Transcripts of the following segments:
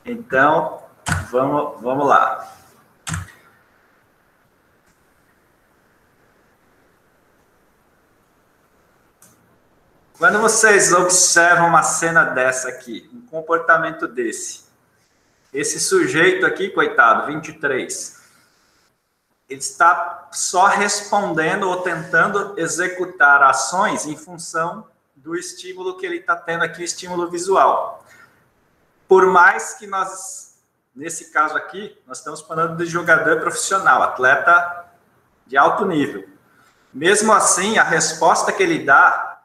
Então, vamos lá. Quando vocês observam uma cena dessa aqui, um comportamento desse, esse sujeito aqui, coitado, 23, ele está só respondendo ou tentando executar ações em função do estímulo que ele está tendo aqui, estímulo visual. Por mais que nós, nesse caso aqui, nós estamos falando de jogador profissional, atleta de alto nível. Mesmo assim, a resposta que ele dá,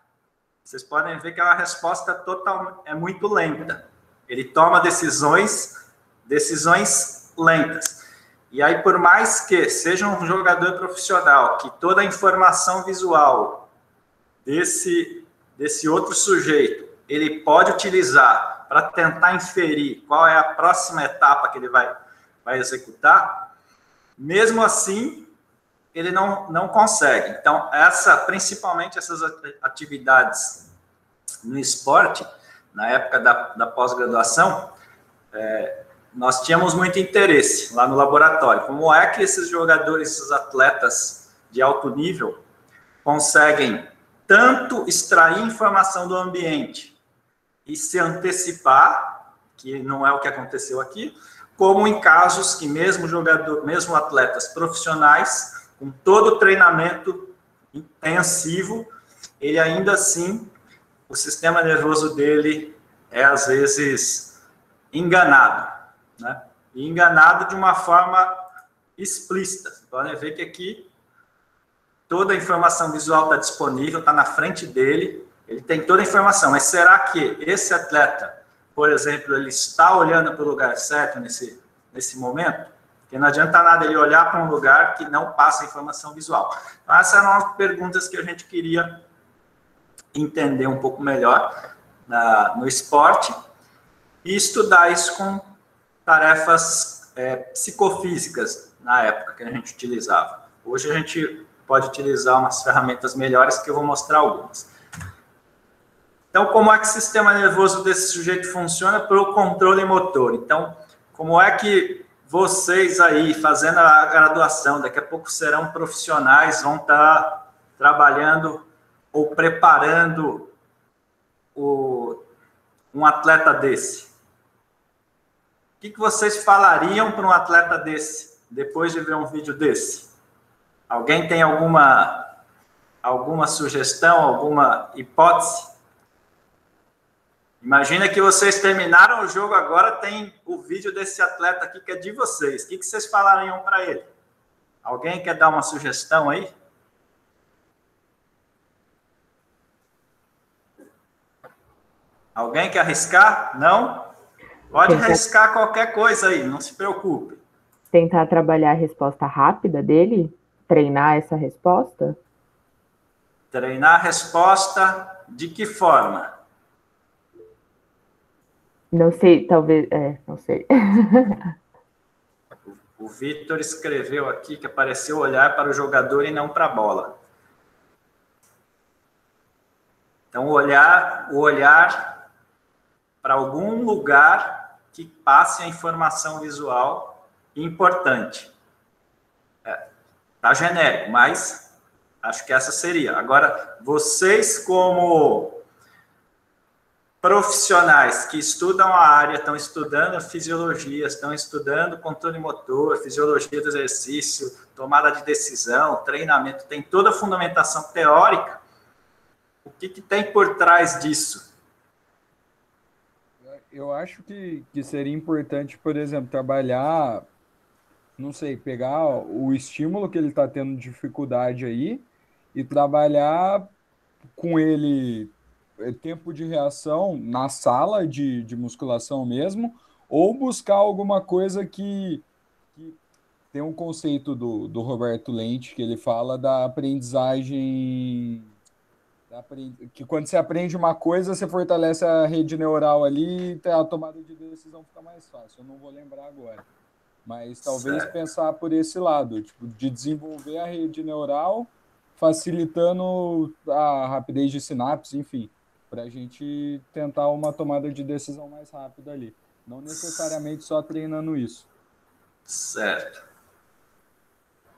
vocês podem ver que é uma resposta total, é muito lenta. Ele toma decisões lentas. E aí, por mais que seja um jogador profissional, que toda a informação visual desse outro sujeito, ele pode utilizar para tentar inferir qual é a próxima etapa que ele vai executar, mesmo assim, ele não consegue. Então, principalmente essas atividades no esporte, na época da pós-graduação, nós tínhamos muito interesse lá no laboratório. Como é que esses jogadores, esses atletas de alto nível, conseguem tanto extrair informação do ambiente e se antecipar, que não é o que aconteceu aqui, como em casos que mesmo atletas profissionais, com todo o treinamento intensivo, ele ainda assim, o sistema nervoso dele é às vezes enganado, né? E enganado de uma forma explícita. Você pode ver que aqui toda a informação visual está disponível, está na frente dele, ele tem toda a informação, mas será que esse atleta, por exemplo, ele está olhando para o lugar certo nesse momento? Porque não adianta nada ele olhar para um lugar que não passa informação visual. Então, essas eram as perguntas que a gente queria entender um pouco melhor no esporte e estudar isso com tarefas psicofísicas na época que a gente utilizava. Hoje a gente pode utilizar umas ferramentas melhores que eu vou mostrar algumas. Então, como é que o sistema nervoso desse sujeito funciona para o controle motor? Então, como é que vocês aí, fazendo a graduação, daqui a pouco serão profissionais, vão estar trabalhando ou preparando um atleta desse? O que vocês falariam para um atleta desse, depois de ver um vídeo desse? Alguém tem alguma sugestão, alguma hipótese? Imagina que vocês terminaram o jogo agora, tem o vídeo desse atleta aqui que é de vocês. O que vocês falariam para ele? Alguém quer dar uma sugestão aí? Alguém quer arriscar? Não? Pode arriscar qualquer coisa aí, não se preocupe. Tentar trabalhar a resposta rápida dele? Treinar essa resposta? Treinar a resposta de que forma? Não sei, talvez... não sei. O Vitor escreveu aqui que apareceu olhar para o jogador e não para a bola. Então, o olhar para algum lugar que passe a informação visual importante. Tá genérico, mas acho que essa seria. Agora, vocês como profissionais que estudam a área, estão estudando fisiologia, estão estudando controle motor, fisiologia do exercício, tomada de decisão, treinamento, tem toda a fundamentação teórica. O que tem por trás disso? Eu acho que seria importante, por exemplo, trabalhar, não sei, pegar o estímulo que ele está tendo dificuldade aí e trabalhar com ele tempo de reação na sala de musculação mesmo, ou buscar alguma coisa que tem um conceito do Roberto Lente, que ele fala da aprendizagem, que quando você aprende uma coisa, você fortalece a rede neural ali e a tomada de decisão fica mais fácil. Eu não vou lembrar agora. Mas talvez pensar por esse lado, tipo, de desenvolver a rede neural, facilitando a rapidez de sinapse, enfim, para a gente tentar uma tomada de decisão mais rápida ali. Não necessariamente só treinando isso. Certo.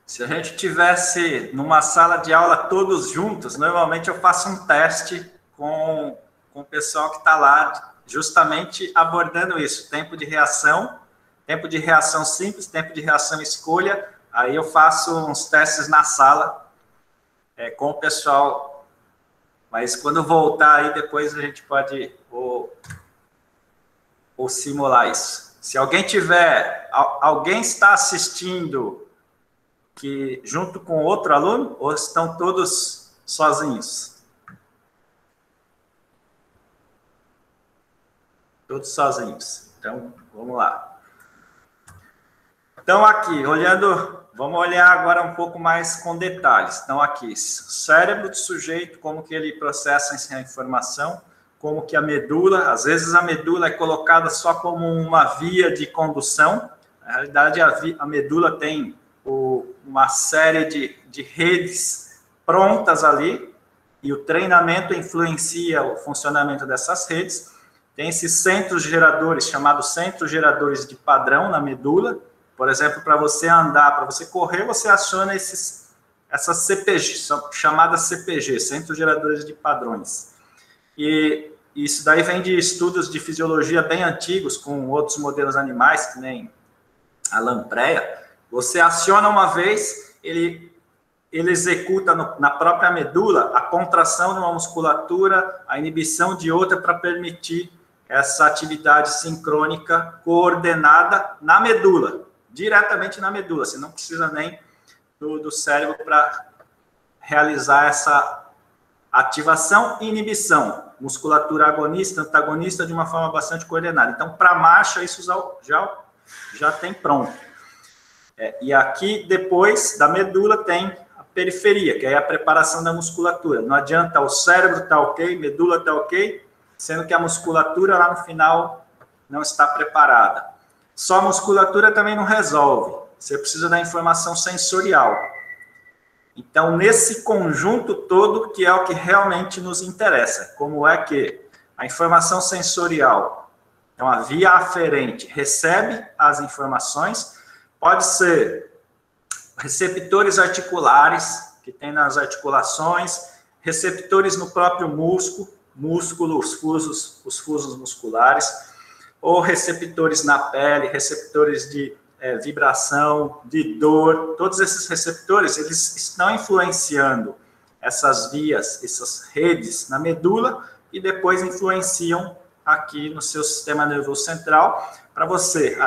Se a gente tivesse numa sala de aula todos juntos, normalmente eu faço um teste com o pessoal que está lá, justamente abordando isso, tempo de reação simples, tempo de reação escolha, aí eu faço uns testes na sala com o pessoal, mas quando voltar aí, depois a gente pode ou simular isso. Se alguém alguém está assistindo que junto com outro aluno, ou estão todos sozinhos? Todos sozinhos. Então, vamos lá. Então, aqui, vamos olhar agora um pouco mais com detalhes. Então, aqui, cérebro do sujeito, como que ele processa essa informação, como que a medula, às vezes a medula é colocada só como uma via de condução. Na realidade, a medula tem uma série de redes prontas ali, e o treinamento influencia o funcionamento dessas redes. Tem esses centros geradores, chamados centros geradores de padrão na medula. Por exemplo, para você andar, para você correr, você aciona essas CPG, são chamadas CPG, centros geradores de padrões. E isso daí vem de estudos de fisiologia bem antigos, com outros modelos animais, que nem a lampreia. Você aciona uma vez, ele executa na própria medula a contração de uma musculatura, a inibição de outra, para permitir essa atividade sincrônica coordenada na medula, diretamente na medula. Você não precisa nem do cérebro para realizar essa ativação e inibição, musculatura agonista, antagonista, de uma forma bastante coordenada. Então, para marcha, isso já tem pronto. E aqui, depois da medula, tem a periferia, que é a preparação da musculatura. Não adianta o cérebro tá ok, medula tá ok, sendo que a musculatura lá no final não está preparada. Só a musculatura também não resolve. Você precisa da informação sensorial. Então, nesse conjunto todo, que é o que realmente nos interessa, como é que a informação sensorial, então a via aferente, recebe as informações. Pode ser receptores articulares, que tem nas articulações, receptores no próprio músculo, os fusos musculares, ou receptores na pele, receptores de vibração, de dor. Todos esses receptores, eles estão influenciando essas vias, essas redes na medula, e depois influenciam aqui no seu sistema nervoso central, para você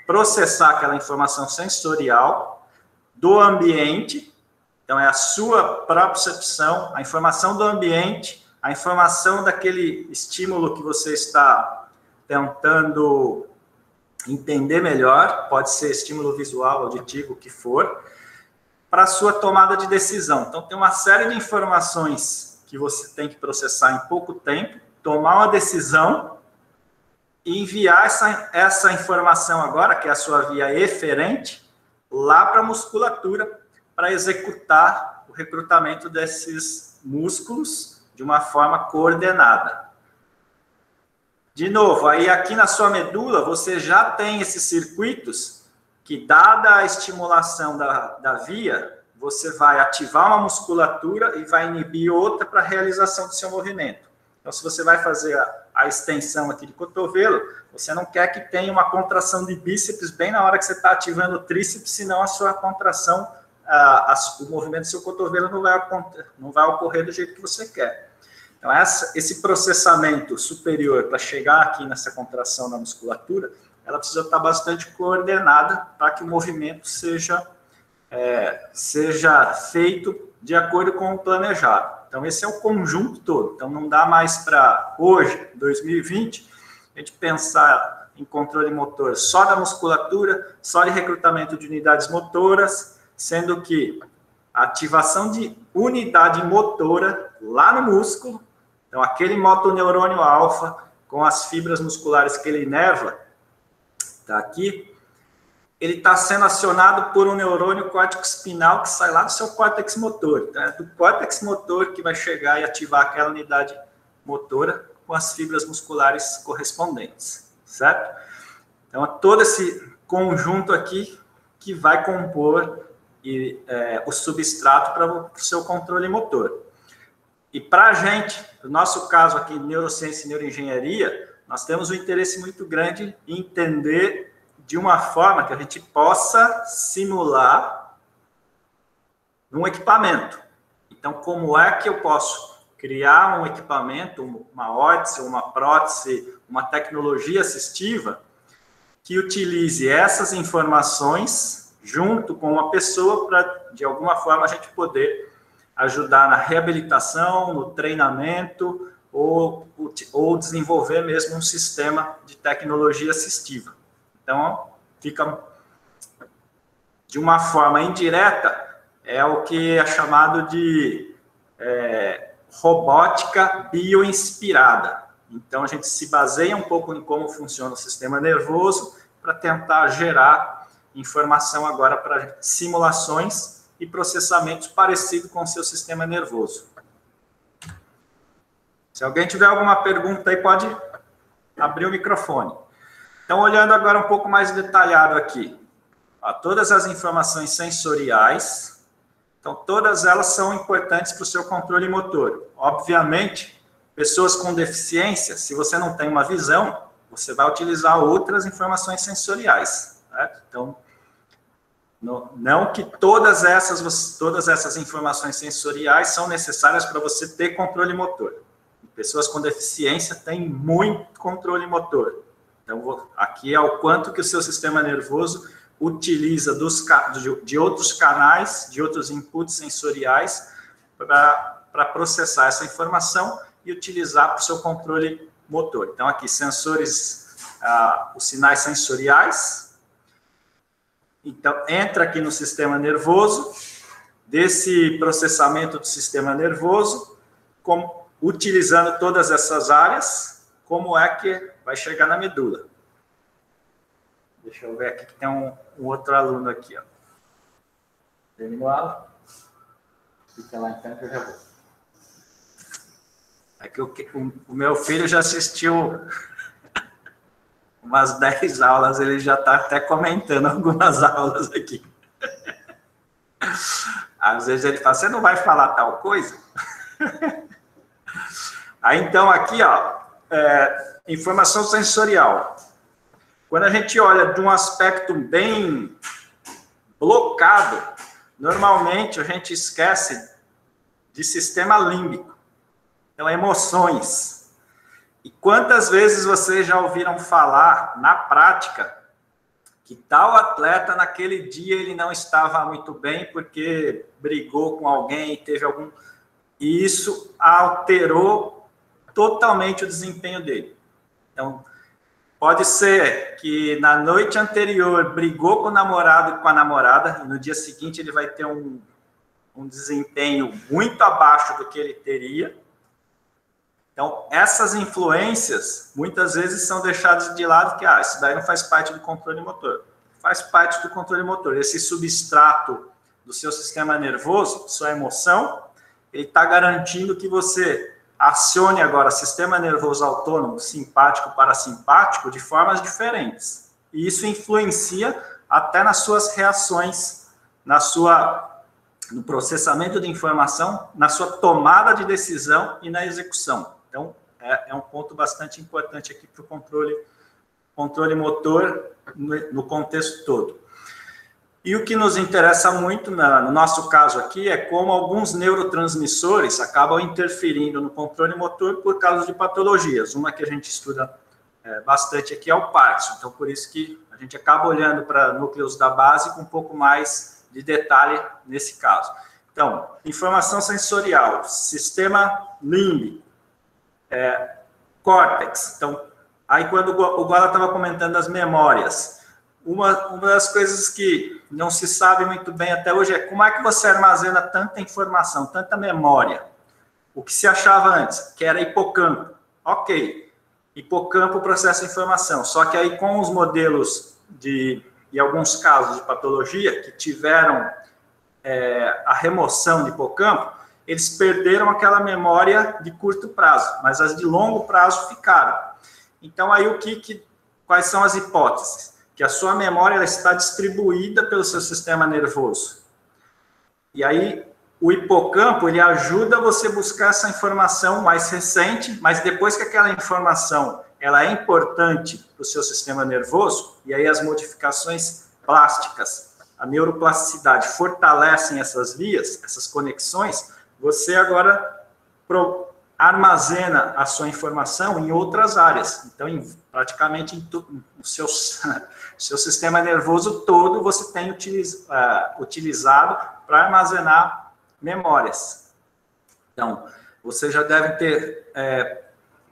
processar aquela informação sensorial do ambiente. Então, é a sua propriocepção, a informação do ambiente, a informação daquele estímulo que você está tentando entender melhor, pode ser estímulo visual, auditivo, o que for, para a sua tomada de decisão. Então, tem uma série de informações que você tem que processar em pouco tempo, tomar uma decisão e enviar essa informação agora, que é a sua via eferente, lá para a musculatura, para executar o recrutamento desses músculos de uma forma coordenada. De novo, aí aqui na sua medula, você já tem esses circuitos que, dada a estimulação da via, você vai ativar uma musculatura e vai inibir outra para a realização do seu movimento. Então, se você vai fazer a extensão aqui de cotovelo, você não quer que tenha uma contração de bíceps bem na hora que você está ativando o tríceps, senão a sua contração, o movimento do seu cotovelo não vai ocorrer do jeito que você quer. Então, esse processamento superior para chegar aqui nessa contração da musculatura, ela precisa estar bastante coordenada para que o movimento seja feito de acordo com o planejado. Então, esse é o conjunto todo. Então, não dá mais para, hoje, 2020, a gente pensar em controle motor só da musculatura, só de recrutamento de unidades motoras, sendo que a ativação de unidade motora lá no músculo, então, aquele motoneurônio alfa, com as fibras musculares que ele inerva, está aqui, ele está sendo acionado por um neurônio córtico-espinal que sai lá do seu córtex motor. Então, é do córtex motor que vai chegar e ativar aquela unidade motora com as fibras musculares correspondentes, certo? Então, é todo esse conjunto aqui que vai compor o substrato para o seu controle motor. E para a gente, no nosso caso aqui, neurociência e neuroengenharia, nós temos um interesse muito grande em entender de uma forma que a gente possa simular um equipamento. Então, como é que eu posso criar um equipamento, uma órtese, uma prótese, uma tecnologia assistiva que utilize essas informações junto com uma pessoa para, de alguma forma, a gente poder ajudar na reabilitação, no treinamento ou desenvolver mesmo um sistema de tecnologia assistiva. Então, fica de uma forma indireta, é o que é chamado de robótica bioinspirada. Então, a gente se baseia um pouco em como funciona o sistema nervoso para tentar gerar informação agora para simulações e processamentos parecidos com o seu sistema nervoso. Se alguém tiver alguma pergunta aí, pode abrir o microfone. Então, olhando agora um pouco mais detalhado aqui, todas as informações sensoriais, então, todas elas são importantes para o seu controle motor. Obviamente, pessoas com deficiência, se você não tem uma visão, você vai utilizar outras informações sensoriais, certo? Então, não que todas essas informações sensoriais são necessárias para você ter controle motor. Pessoas com deficiência têm muito controle motor. Então, aqui é o quanto que o seu sistema nervoso utiliza de outros canais, de outros inputs sensoriais para processar essa informação e utilizar para o seu controle motor. Então, aqui, sensores, os sinais sensoriais. Então, entra aqui no sistema nervoso, desse processamento do sistema nervoso, utilizando todas essas áreas, como é que vai chegar na medula. Deixa eu ver aqui que tem um outro aluno aqui, ó. Terminou a aula? Fica lá então que eu já vou. É que o meu filho já assistiu umas 10 aulas, ele já está até comentando algumas aulas aqui. Às vezes ele fala, você não vai falar tal coisa? Aí, então, aqui, ó, informação sensorial. Quando a gente olha de um aspecto bem blocado, normalmente a gente esquece de sistema límbico. Então, emoções. E quantas vezes vocês já ouviram falar, na prática, que tal atleta, naquele dia, ele não estava muito bem porque brigou com alguém, teve algum... E isso alterou totalmente o desempenho dele. Então, pode ser que na noite anterior brigou com o namorado e com a namorada, e no dia seguinte ele vai ter um desempenho muito abaixo do que ele teria. Então, essas influências, muitas vezes, são deixadas de lado, que isso daí não faz parte do controle motor. Faz parte do controle motor. Esse substrato do seu sistema nervoso, sua emoção, ele está garantindo que você acione agora sistema nervoso autônomo, simpático, parasimpático, de formas diferentes. E isso influencia até nas suas reações, no processamento de informação, na sua tomada de decisão e na execução. Então, é um ponto bastante importante aqui para o controle motor no contexto todo. E o que nos interessa muito, no nosso caso aqui, é como alguns neurotransmissores acabam interferindo no controle motor por causa de patologias. Uma que a gente estuda bastante aqui é o Parkinson. Então, por isso que a gente acaba olhando para núcleos da base com um pouco mais de detalhe nesse caso. Então, informação sensorial, sistema límbico, córtex. Então, aí quando o Gola estava comentando as memórias, uma das coisas que não se sabe muito bem até hoje é como é que você armazena tanta informação, tanta memória. O que se achava antes, que era hipocampo. Ok, hipocampo processa informação, só que aí com os modelos e alguns casos de patologia que tiveram a remoção de hipocampo, eles perderam aquela memória de curto prazo, mas as de longo prazo ficaram. Então, aí quais são as hipóteses? Que a sua memória ela está distribuída pelo seu sistema nervoso. E aí, o hipocampo, ele ajuda você a buscar essa informação mais recente, mas depois que aquela informação ela é importante para o seu sistema nervoso, e aí as modificações plásticas, a neuroplasticidade fortalecem essas vias, essas conexões, você agora armazena a sua informação em outras áreas. Então, praticamente o seu sistema nervoso todo você tem utilizado para armazenar memórias. Então, você já deve ter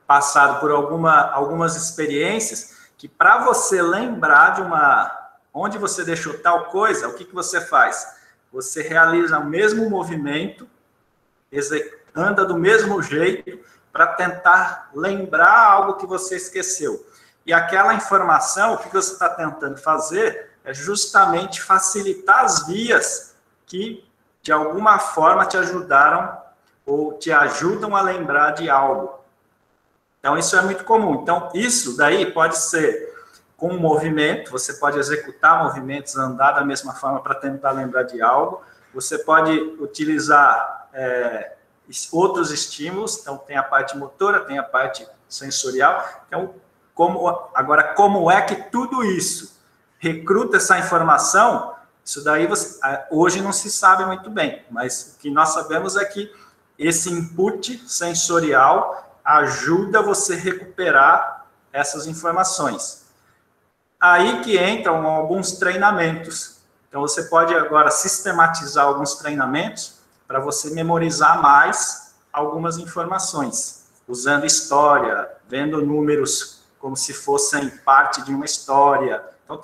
passado por algumas experiências que, para você lembrar de onde você deixou tal coisa, o que você faz? Você realiza o mesmo movimento, anda do mesmo jeito para tentar lembrar algo que você esqueceu. E aquela informação, o que você está tentando fazer é justamente facilitar as vias que, de alguma forma, te ajudaram ou te ajudam a lembrar de algo. Então, isso é muito comum. Então, isso daí pode ser com um movimento, você pode executar movimentos, andar da mesma forma para tentar lembrar de algo. Você pode utilizar outros estímulos, então tem a parte motora, tem a parte sensorial. Então, como é que tudo isso recruta essa informação? Isso daí hoje não se sabe muito bem, mas o que nós sabemos é que esse input sensorial ajuda você a recuperar essas informações. Aí que entram alguns treinamentos. Então, você pode agora sistematizar alguns treinamentos para você memorizar mais algumas informações, usando história, vendo números como se fossem parte de uma história. Então,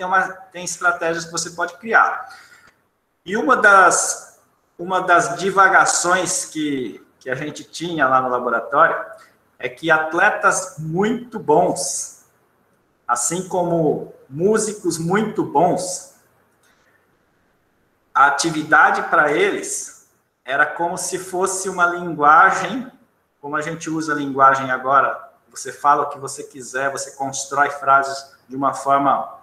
tem estratégias que você pode criar. E uma das divagações que a gente tinha lá no laboratório é que atletas muito bons, assim como músicos muito bons, a atividade para eles era como se fosse uma linguagem, como a gente usa a linguagem agora, você fala o que você quiser, você constrói frases de uma forma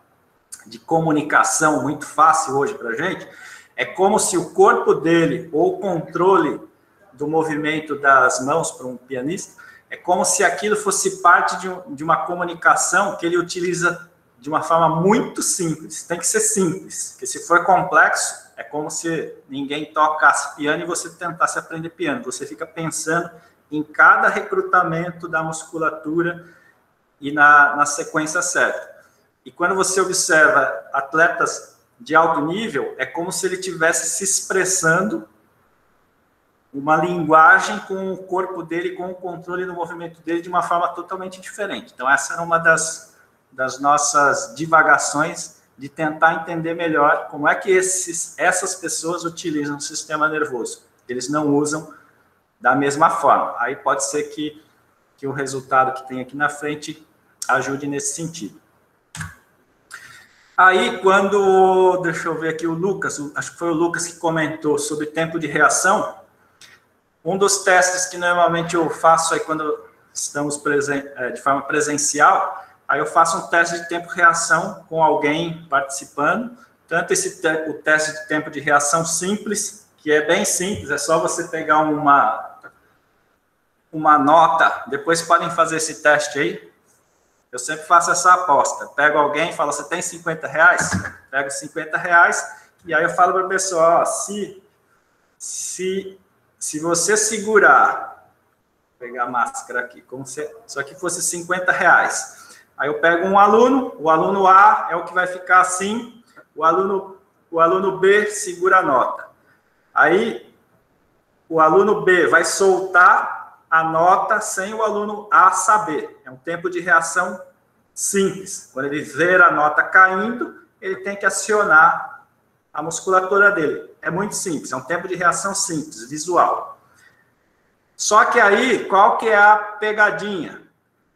de comunicação muito fácil hoje para a gente, é como se o corpo dele, ou o controle do movimento das mãos para um pianista, é como se aquilo fosse parte de uma comunicação que ele utiliza de uma forma muito simples. Tem que ser simples, porque se for complexo, é como se ninguém tocasse piano e você tentasse aprender piano. Você fica pensando em cada recrutamento da musculatura e na sequência certa. E quando você observa atletas de alto nível, é como se ele estivesse se expressando uma linguagem com o corpo dele, com o controle do movimento dele de uma forma totalmente diferente. Então, essa era uma das nossas divagações de tentar entender melhor como é que essas pessoas utilizam o sistema nervoso. Eles não usam da mesma forma. Aí pode ser que o resultado que tem aqui na frente ajude nesse sentido. Aí, deixa eu ver aqui, o Lucas, acho que foi o Lucas que comentou sobre tempo de reação. Um dos testes que normalmente eu faço aí quando estamos de forma presencial, aí eu faço um teste de tempo-reação com alguém participando, tanto o teste de tempo de reação simples, que é bem simples, é só você pegar uma nota, depois podem fazer esse teste aí, eu sempre faço essa aposta, pego alguém e falo, você tem 50 reais? Pego 50 reais, e aí eu falo para a pessoa, ó, se você segurar, vou pegar a máscara aqui, como se isso aqui fosse 50 reais. Aí eu pego um aluno, o aluno A é o que vai ficar assim, o aluno B segura a nota. Aí o aluno B vai soltar a nota sem o aluno A saber. É um tempo de reação simples. Quando ele ver a nota caindo, ele tem que acionar a musculatura dele. É muito simples, é um tempo de reação simples, visual. Só que aí, qual que é a pegadinha?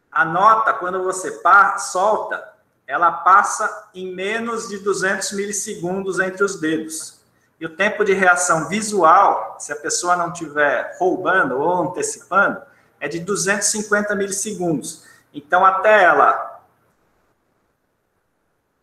A nota, quando você solta, ela passa em menos de 200 milissegundos entre os dedos. E o tempo de reação visual, se a pessoa não estiver roubando ou antecipando, é de 250 milissegundos. Então, até ela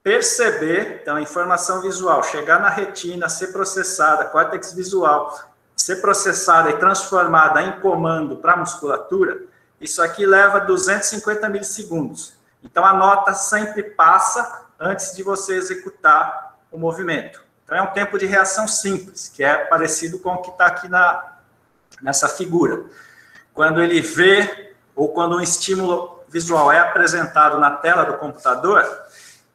perceber, então, a informação visual, chegar na retina, ser processada, córtex visual, ser processada e transformada em comando para a musculatura, isso aqui leva 250 milissegundos. Então, a nota sempre passa antes de você executar o movimento. Então, é um tempo de reação simples, que é parecido com o que está aqui nessa figura. Quando ele vê, ou quando um estímulo visual é apresentado na tela do computador,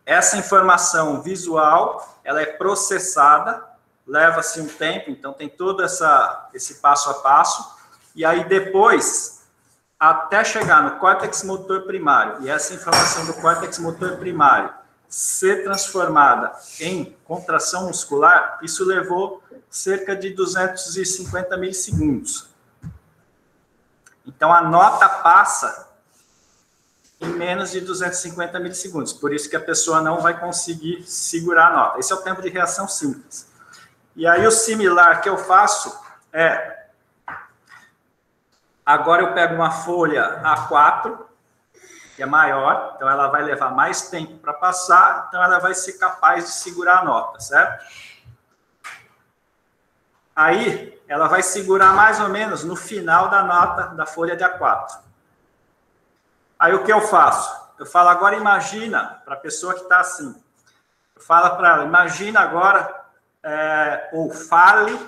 essa informação visual, ela é processada, leva-se um tempo, então tem todo esse passo a passo, e aí depois, até chegar no córtex motor primário, e essa informação do córtex motor primário ser transformada em contração muscular, isso levou cerca de 250 milissegundos. Então, a nota passa em menos de 250 milissegundos. Por isso que a pessoa não vai conseguir segurar a nota. Esse é o tempo de reação simples. E aí, o similar que eu faço é... Agora eu pego uma folha A4, que é maior, então ela vai levar mais tempo para passar, então ela vai ser capaz de segurar a nota, certo? Aí, ela vai segurar mais ou menos no final da nota da folha de A4. Aí, o que eu faço? Eu falo, agora imagina, para a pessoa que está assim, eu falo para ela, imagina agora, ou fale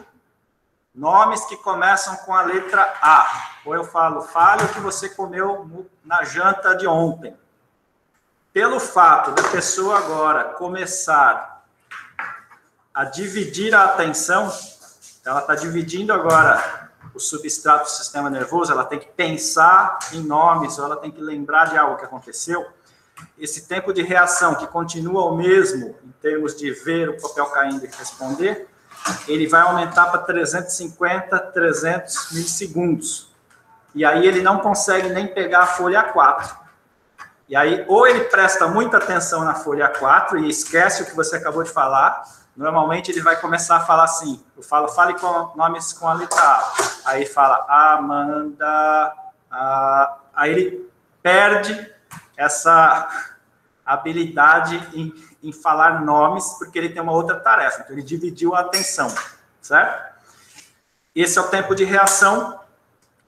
nomes que começam com a letra A. Ou eu falo, fale o que você comeu na janta de ontem. Pelo fato da pessoa agora começar a dividir a atenção, ela está dividindo agora o substrato do sistema nervoso, ela tem que pensar em nomes, ou ela tem que lembrar de algo que aconteceu. Esse tempo de reação, que continua o mesmo, em termos de ver o papel caindo e responder, ele vai aumentar para 350, 300 milissegundos. E aí ele não consegue nem pegar a folha A4. E aí, ou ele presta muita atenção na folha A4 e esquece o que você acabou de falar. Normalmente ele vai começar a falar assim, eu falo, fale com nomes com a letra A. Aí fala Amanda, aí ele perde essa habilidade em falar nomes, porque ele tem uma outra tarefa. Então ele dividiu a atenção, certo? Esse é o tempo de reação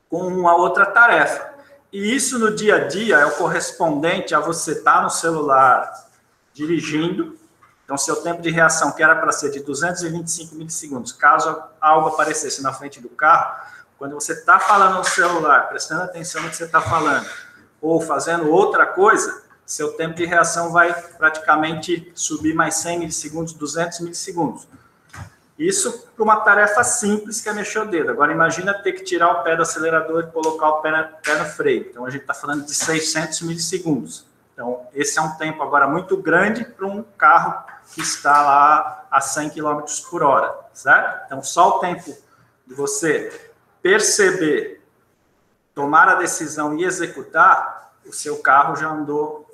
com uma outra tarefa. E isso no dia a dia é o correspondente a você estar no celular dirigindo. Então, seu tempo de reação, que era para ser de 225 milissegundos, caso algo aparecesse na frente do carro, quando você está falando no celular, prestando atenção no que você está falando, ou fazendo outra coisa, seu tempo de reação vai praticamente subir mais 100 milissegundos, 200 milissegundos. Isso para uma tarefa simples, que é mexer o dedo. Agora, imagina ter que tirar o pé do acelerador e colocar o pé no freio. Então, a gente está falando de 600 milissegundos. Então, esse é um tempo agora muito grande para um carro que está lá a 100 km por hora, certo? Então, só o tempo de você perceber, tomar a decisão e executar, o seu carro já andou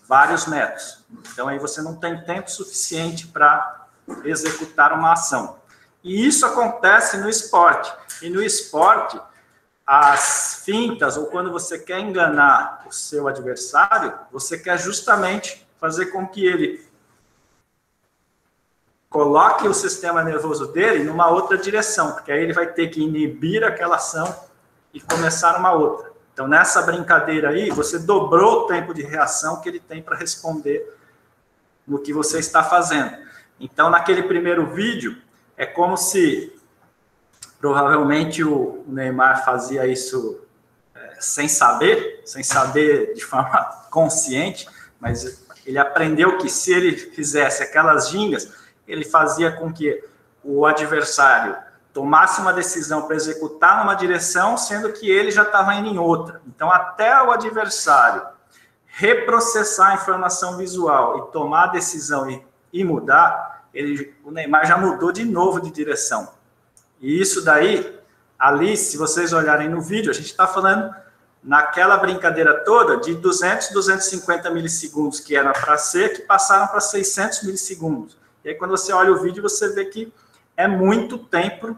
vários metros. Então, aí você não tem tempo suficiente para executar uma ação. E isso acontece no esporte. E no esporte, as fintas, ou quando você quer enganar o seu adversário, você quer justamente fazer com que ele coloque o sistema nervoso dele numa outra direção, porque aí ele vai ter que inibir aquela ação e começar uma outra. Então, nessa brincadeira aí, você dobrou o tempo de reação que ele tem para responder no que você está fazendo. Então, naquele primeiro vídeo, é como se, provavelmente, o Neymar fazia isso sem saber de forma consciente, mas ele aprendeu que se ele fizesse aquelas gingas, ele fazia com que o adversário tomasse uma decisão para executar numa direção, sendo que ele já estava indo em outra. Então, até o adversário reprocessar a informação visual e tomar a decisão e mudar, o Neymar já mudou de novo de direção. E isso daí, ali, se vocês olharem no vídeo, a gente está falando naquela brincadeira toda de 200, 250 milissegundos que era para ser, que passaram para 600 milissegundos. E aí, quando você olha o vídeo, você vê que é muito tempo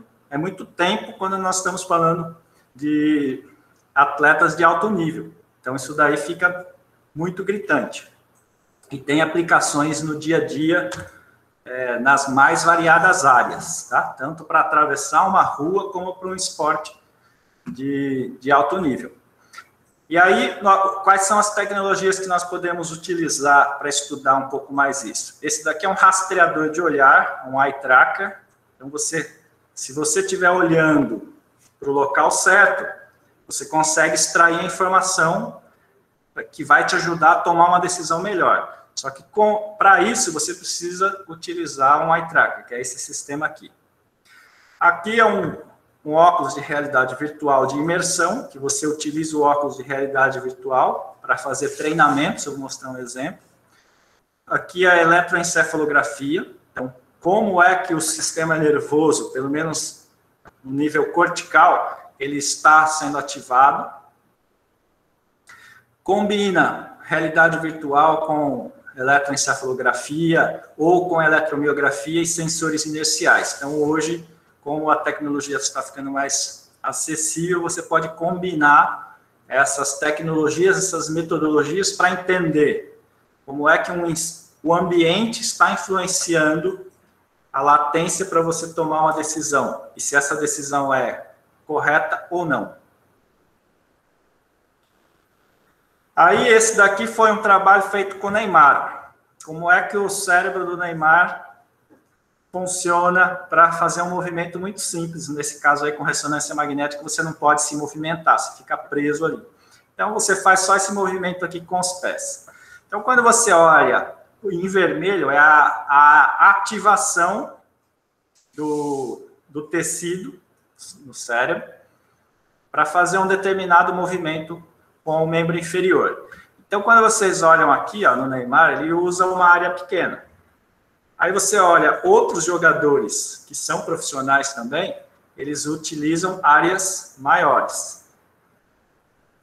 quando nós estamos falando de atletas de alto nível. Então, isso daí fica muito gritante. e tem aplicações no dia a dia, nas mais variadas áreas, tá? Tanto para atravessar uma rua como para um esporte de alto nível. E aí, quais são as tecnologias que nós podemos utilizar para estudar um pouco mais isso? Esse daqui é um rastreador de olhar, um eye tracker. Então, se você estiver olhando para o local certo, você consegue extrair a informação que vai te ajudar a tomar uma decisão melhor. Só que, para isso, você precisa utilizar um eye tracker, que é esse sistema aqui. Aqui é um óculos de realidade virtual de imersão, que você utiliza o óculos de realidade virtual para fazer treinamentos. Eu vou mostrar um exemplo. Aqui é a eletroencefalografia. Então, como é que o sistema nervoso, pelo menos no nível cortical, ele está sendo ativado. Combina realidade virtual com eletroencefalografia ou com eletromiografia e sensores inerciais. Então, hoje, como a tecnologia está ficando mais acessível, você pode combinar essas tecnologias, essas metodologias para entender como é que o ambiente está influenciando a latência para você tomar uma decisão, e se essa decisão é correta ou não. Aí, esse daqui foi um trabalho feito com o Neymar. Como é que o cérebro do Neymar funciona para fazer um movimento muito simples, nesse caso aí com ressonância magnética, você não pode se movimentar, você fica preso ali. Então, você faz só esse movimento aqui com os pés. Então, quando você olha em vermelho, é a ativação do tecido no cérebro para fazer um determinado movimento com o membro inferior. Então, quando vocês olham aqui, ó, no Neymar, ele usa uma área pequena. Aí você olha outros jogadores que são profissionais também, eles utilizam áreas maiores.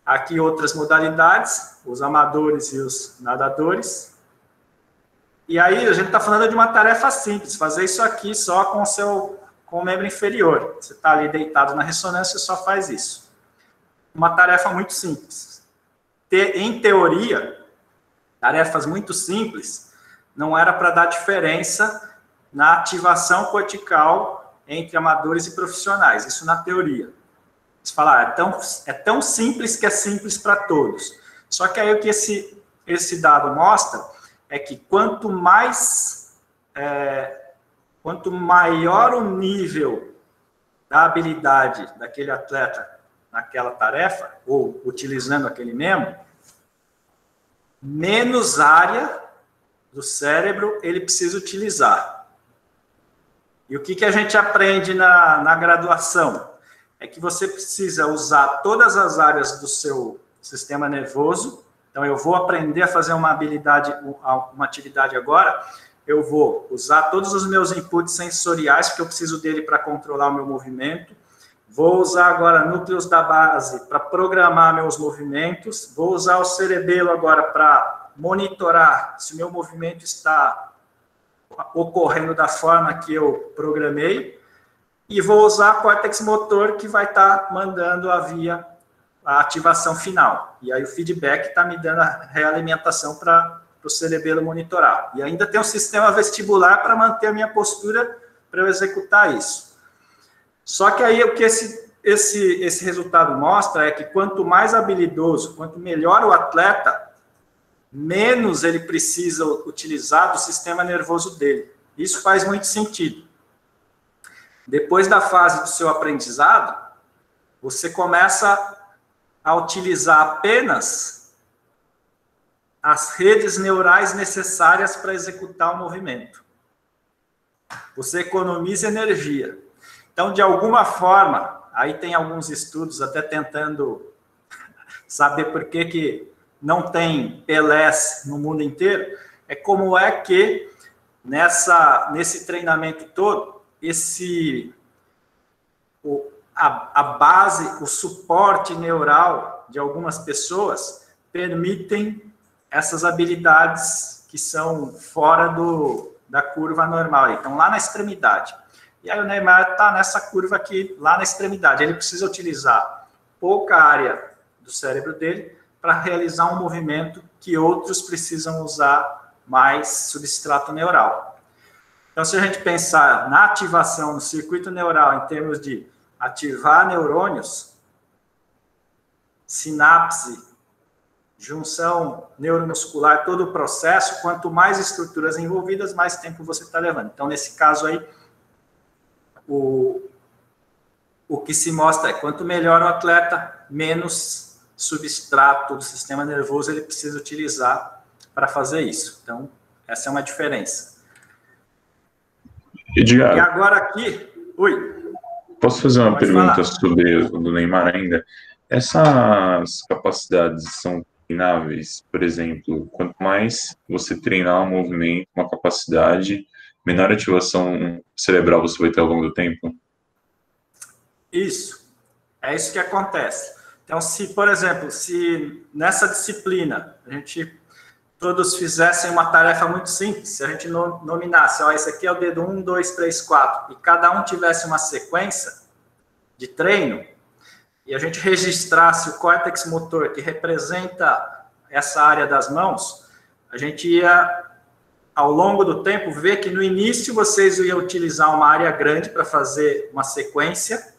Aqui outras modalidades, os amadores e os nadadores. E aí a gente está falando de uma tarefa simples, fazer isso aqui só com o membro inferior. Você está ali deitado na ressonância e só faz isso. Uma tarefa muito simples. Em teoria, tarefas muito simples não era para dar diferença na ativação cortical entre amadores e profissionais. Isso na teoria. Você fala, é tão simples que é simples para todos. Só que aí o que esse dado mostra é que quanto maior o nível da habilidade daquele atleta naquela tarefa, ou utilizando aquele membro, menos área do cérebro ele precisa utilizar. E o que a gente aprende na graduação? É que você precisa usar todas as áreas do seu sistema nervoso. Então, eu vou aprender a fazer uma atividade agora, eu vou usar todos os meus inputs sensoriais, porque eu preciso dele para controlar o meu movimento. Vou usar agora núcleos da base para programar meus movimentos. Vou usar o cerebelo agora para monitorar se o meu movimento está ocorrendo da forma que eu programei. E vou usar o córtex motor, que vai estar mandando a ativação final. E aí o feedback está me dando a realimentação para o cerebelo monitorar. E ainda tem um sistema vestibular para manter a minha postura para eu executar isso. Só que aí o que esse resultado mostra é que quanto mais habilidoso, quanto melhor o atleta, menos ele precisa utilizar do sistema nervoso dele. Isso faz muito sentido. Depois da fase do seu aprendizado, você começa a utilizar apenas as redes neurais necessárias para executar o movimento. Você economiza energia. Então, de alguma forma, aí tem alguns estudos até tentando saber por que não tem Pelés no mundo inteiro, é como é que nesse treinamento todo, a base, o suporte neural de algumas pessoas permitem essas habilidades que são fora da curva normal. Então, lá na extremidade. E aí o Neymar está nessa curva aqui, lá na extremidade. Ele precisa utilizar pouca área do cérebro dele para realizar um movimento que outros precisam usar mais substrato neural. Então, se a gente pensar na ativação do circuito neural em termos de ativar neurônios, sinapse, junção neuromuscular, todo o processo, quanto mais estruturas envolvidas, mais tempo você está levando. Então, nesse caso aí, o que se mostra é quanto melhor o atleta, menos substrato do sistema nervoso ele precisa utilizar para fazer isso. Então, essa é uma diferença. Edgar, e agora aqui... Oi. Posso fazer uma pergunta falar sobre o do Neymar ainda? Essas capacidades são treináveis? Por exemplo, quanto mais você treinar um movimento, uma capacidade, menor ativação cerebral você vai ter ao longo do tempo? Isso. É isso que acontece. Então, se, por exemplo, se nessa disciplina todos fizessem uma tarefa muito simples, se a gente nominasse, ó, esse aqui é o dedo 1, 2, 3, 4, e cada um tivesse uma sequência de treino, e a gente registrasse o córtex motor que representa essa área das mãos, a gente ia, ao longo do tempo, ver que no início vocês iam utilizar uma área grande para fazer uma sequência,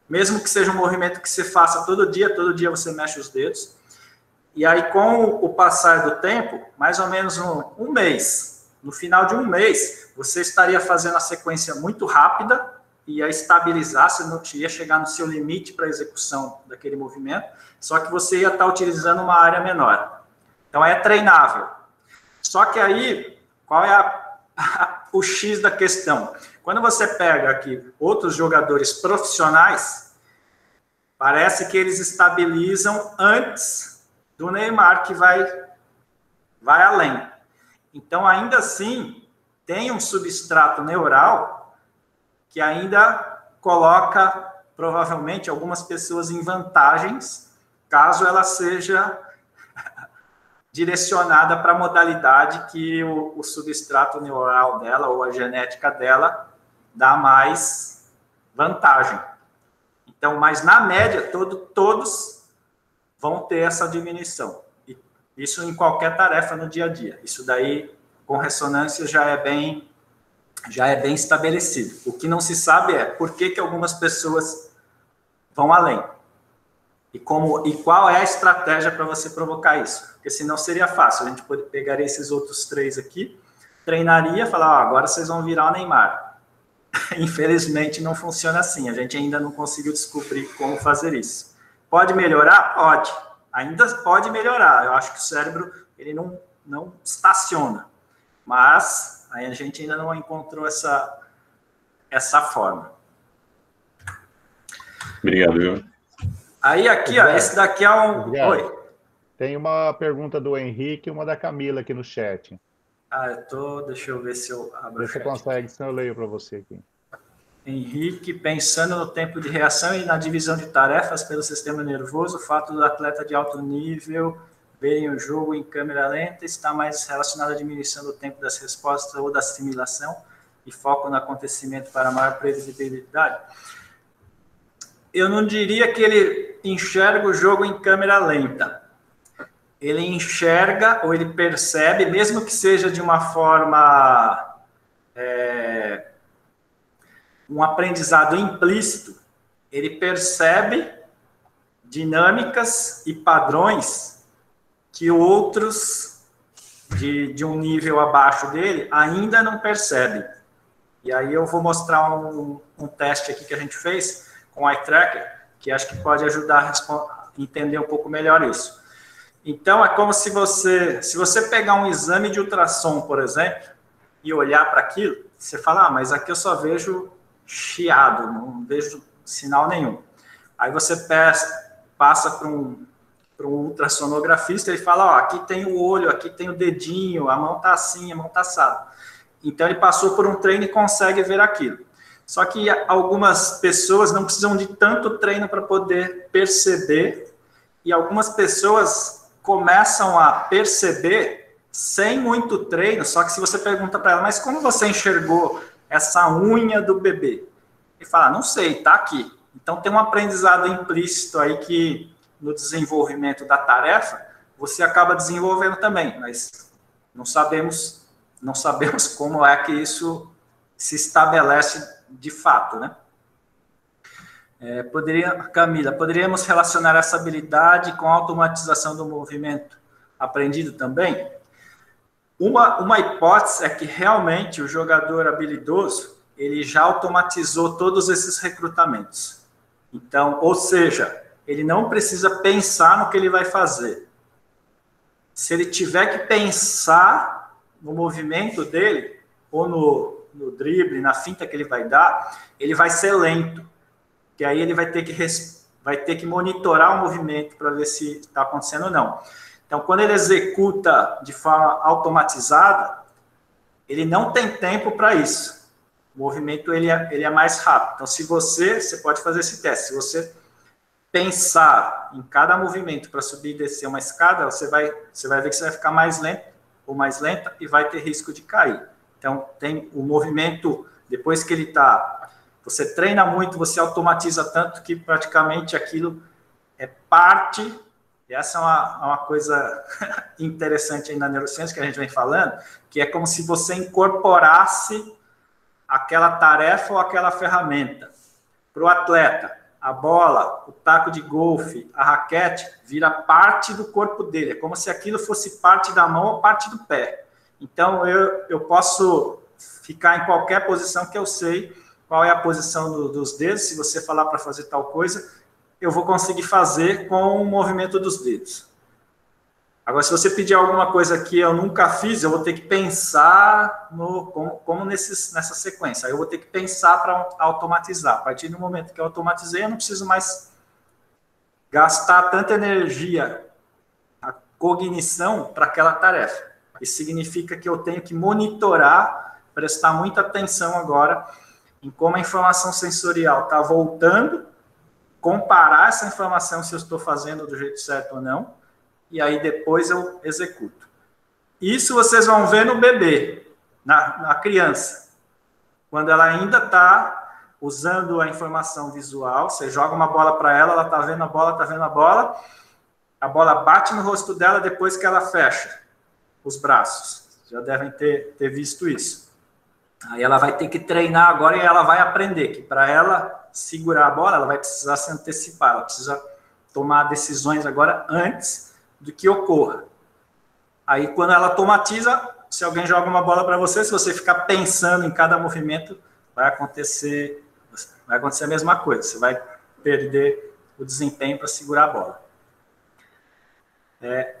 mesmo que seja um movimento que você faça todo dia você mexe os dedos. E aí, com o passar do tempo, mais ou menos um mês, no final de um mês, você estaria fazendo a sequência muito rápida, ia estabilizar, você não ia chegar no seu limite para a execução daquele movimento, só que você ia estar utilizando uma área menor. Então, é treinável. Só que aí, qual é o X da questão? Quando você pega aqui outros jogadores profissionais, parece que eles estabilizam antes do Neymar, que vai além. Então, ainda assim, tem um substrato neural que ainda coloca, provavelmente, algumas pessoas em vantagens, caso ela seja direcionada para a modalidade que o substrato neural dela, ou a genética dela, dá mais vantagem. Então, mas na média, todos vão ter essa diminuição. E isso em qualquer tarefa no dia a dia. Isso daí, com ressonância, já é bem estabelecido. O que não se sabe é por que algumas pessoas vão além. E qual é a estratégia para você provocar isso? Porque senão seria fácil. A gente pegaria esses outros 3 aqui, treinaria, falar, agora vocês vão virar o Neymar. Infelizmente, não funciona assim. A gente ainda não conseguiu descobrir como fazer isso. Pode melhorar? Pode. Ainda pode melhorar. Eu acho que o cérebro ele não estaciona. Mas aí a gente ainda não encontrou essa forma. Obrigado, viu? Aí aqui, ó, esse daqui é um... Obrigado. Oi. Tem uma pergunta do Henrique e uma da Camila aqui no chat. Deixa eu ver se eu abro. Você consegue, senão eu leio para você aqui. Henrique, pensando no tempo de reação e na divisão de tarefas pelo sistema nervoso, o fato do atleta de alto nível verem o jogo em câmera lenta está mais relacionado à diminuição do tempo das respostas ou da assimilação e foco no acontecimento para maior previsibilidade. Eu não diria que ele enxerga o jogo em câmera lenta. Ele enxerga ou ele percebe, mesmo que seja de uma forma... um aprendizado implícito, ele percebe dinâmicas e padrões que outros de um nível abaixo dele ainda não percebem. E aí eu vou mostrar um teste aqui que a gente fez com o Eye Tracker, que acho que pode ajudar a entender um pouco melhor isso. Então, é como se você pegar um exame de ultrassom, por exemplo, e olhar para aquilo, você fala, mas aqui eu só vejo chiado, não vejo sinal nenhum. Aí você passa para um ultrassonografista e fala, aqui tem o olho, aqui tem o dedinho, a mão está assim, a mão está assada. Então ele passou por um treino e consegue ver aquilo. Só que algumas pessoas não precisam de tanto treino para poder perceber, e algumas pessoas começam a perceber sem muito treino, só que se você pergunta para ela, mas como você enxergou essa unha do bebê? Ele fala, não sei, está aqui. Então tem um aprendizado implícito aí que no desenvolvimento da tarefa, você acaba desenvolvendo também, mas Não sabemos como é que isso se estabelece de fato, né? Camila, poderíamos relacionar essa habilidade com a automatização do movimento aprendido também? Uma hipótese é que realmente o jogador habilidoso, ele já automatizou todos esses recrutamentos. Então, ou seja, ele não precisa pensar no que ele vai fazer. Se ele tiver que pensar no movimento dele, ou no drible, na finta que ele vai dar, ele vai ser lento. Que aí ele vai ter que monitorar o movimento para ver se está acontecendo ou não. Então, quando ele executa de forma automatizada, ele não tem tempo para isso. O movimento ele é mais rápido. Então, se você pode fazer esse teste. Se você pensar em cada movimento para subir e descer uma escada, você vai ver que você vai ficar mais lento ou mais lenta e vai ter risco de cair. Então, tem o movimento, depois que ele está... Você treina muito, você automatiza tanto que praticamente aquilo é parte... E essa é uma coisa interessante aí na neurociência que a gente vem falando, que é como se você incorporasse aquela tarefa ou aquela ferramenta. Para o atleta, a bola, o taco de golfe, a raquete, vira parte do corpo dele. É como se aquilo fosse parte da mão ou parte do pé. Então, eu posso ficar em qualquer posição que eu sei qual é a posição dos dedos. Se você falar para fazer tal coisa, eu vou conseguir fazer com o movimento dos dedos. Agora, se você pedir alguma coisa que eu nunca fiz, eu vou ter que pensar como nessa sequência. Aí eu vou ter que pensar para automatizar. A partir do momento que eu automatizei, eu não preciso mais gastar tanta energia, a cognição para aquela tarefa. Isso significa que eu tenho que monitorar, prestar muita atenção agora em como a informação sensorial está voltando, comparar essa informação se eu estou fazendo do jeito certo ou não, e aí depois eu executo. Isso vocês vão ver no bebê, na criança. Quando ela ainda está usando a informação visual, você joga uma bola para ela, ela está vendo a bola, a bola bate no rosto dela depois que ela fecha os braços. Já devem ter visto isso. Aí ela vai ter que treinar agora e ela vai aprender que para ela segurar a bola, ela vai precisar se antecipar, ela precisa tomar decisões agora antes do que ocorra. Aí, quando ela automatiza, se alguém joga uma bola para você, se você ficar pensando em cada movimento, vai acontecer a mesma coisa, você vai perder o desempenho para segurar a bola.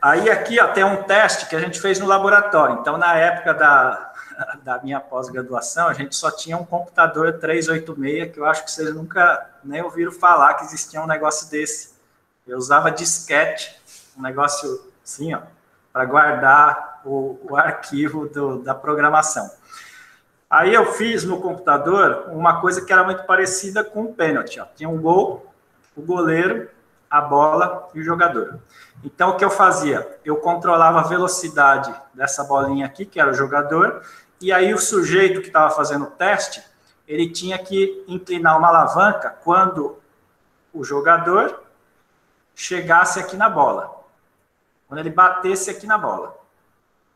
Aí aqui tem um teste que a gente fez no laboratório. Então, na época da minha pós-graduação, a gente só tinha um computador 386, que eu acho que vocês nunca nem ouviram falar que existia um negócio desse. Eu usava disquete, um negócio assim, ó, para guardar o arquivo da programação. Aí eu fiz no computador uma coisa que era muito parecida com o pênalti. Ó. Tinha um gol, o goleiro, a bola e o jogador. Então, o que eu fazia? Eu controlava a velocidade dessa bolinha aqui, que era o jogador, e aí o sujeito que estava fazendo o teste, ele tinha que inclinar uma alavanca quando o jogador chegasse aqui na bola. Quando ele batesse aqui na bola.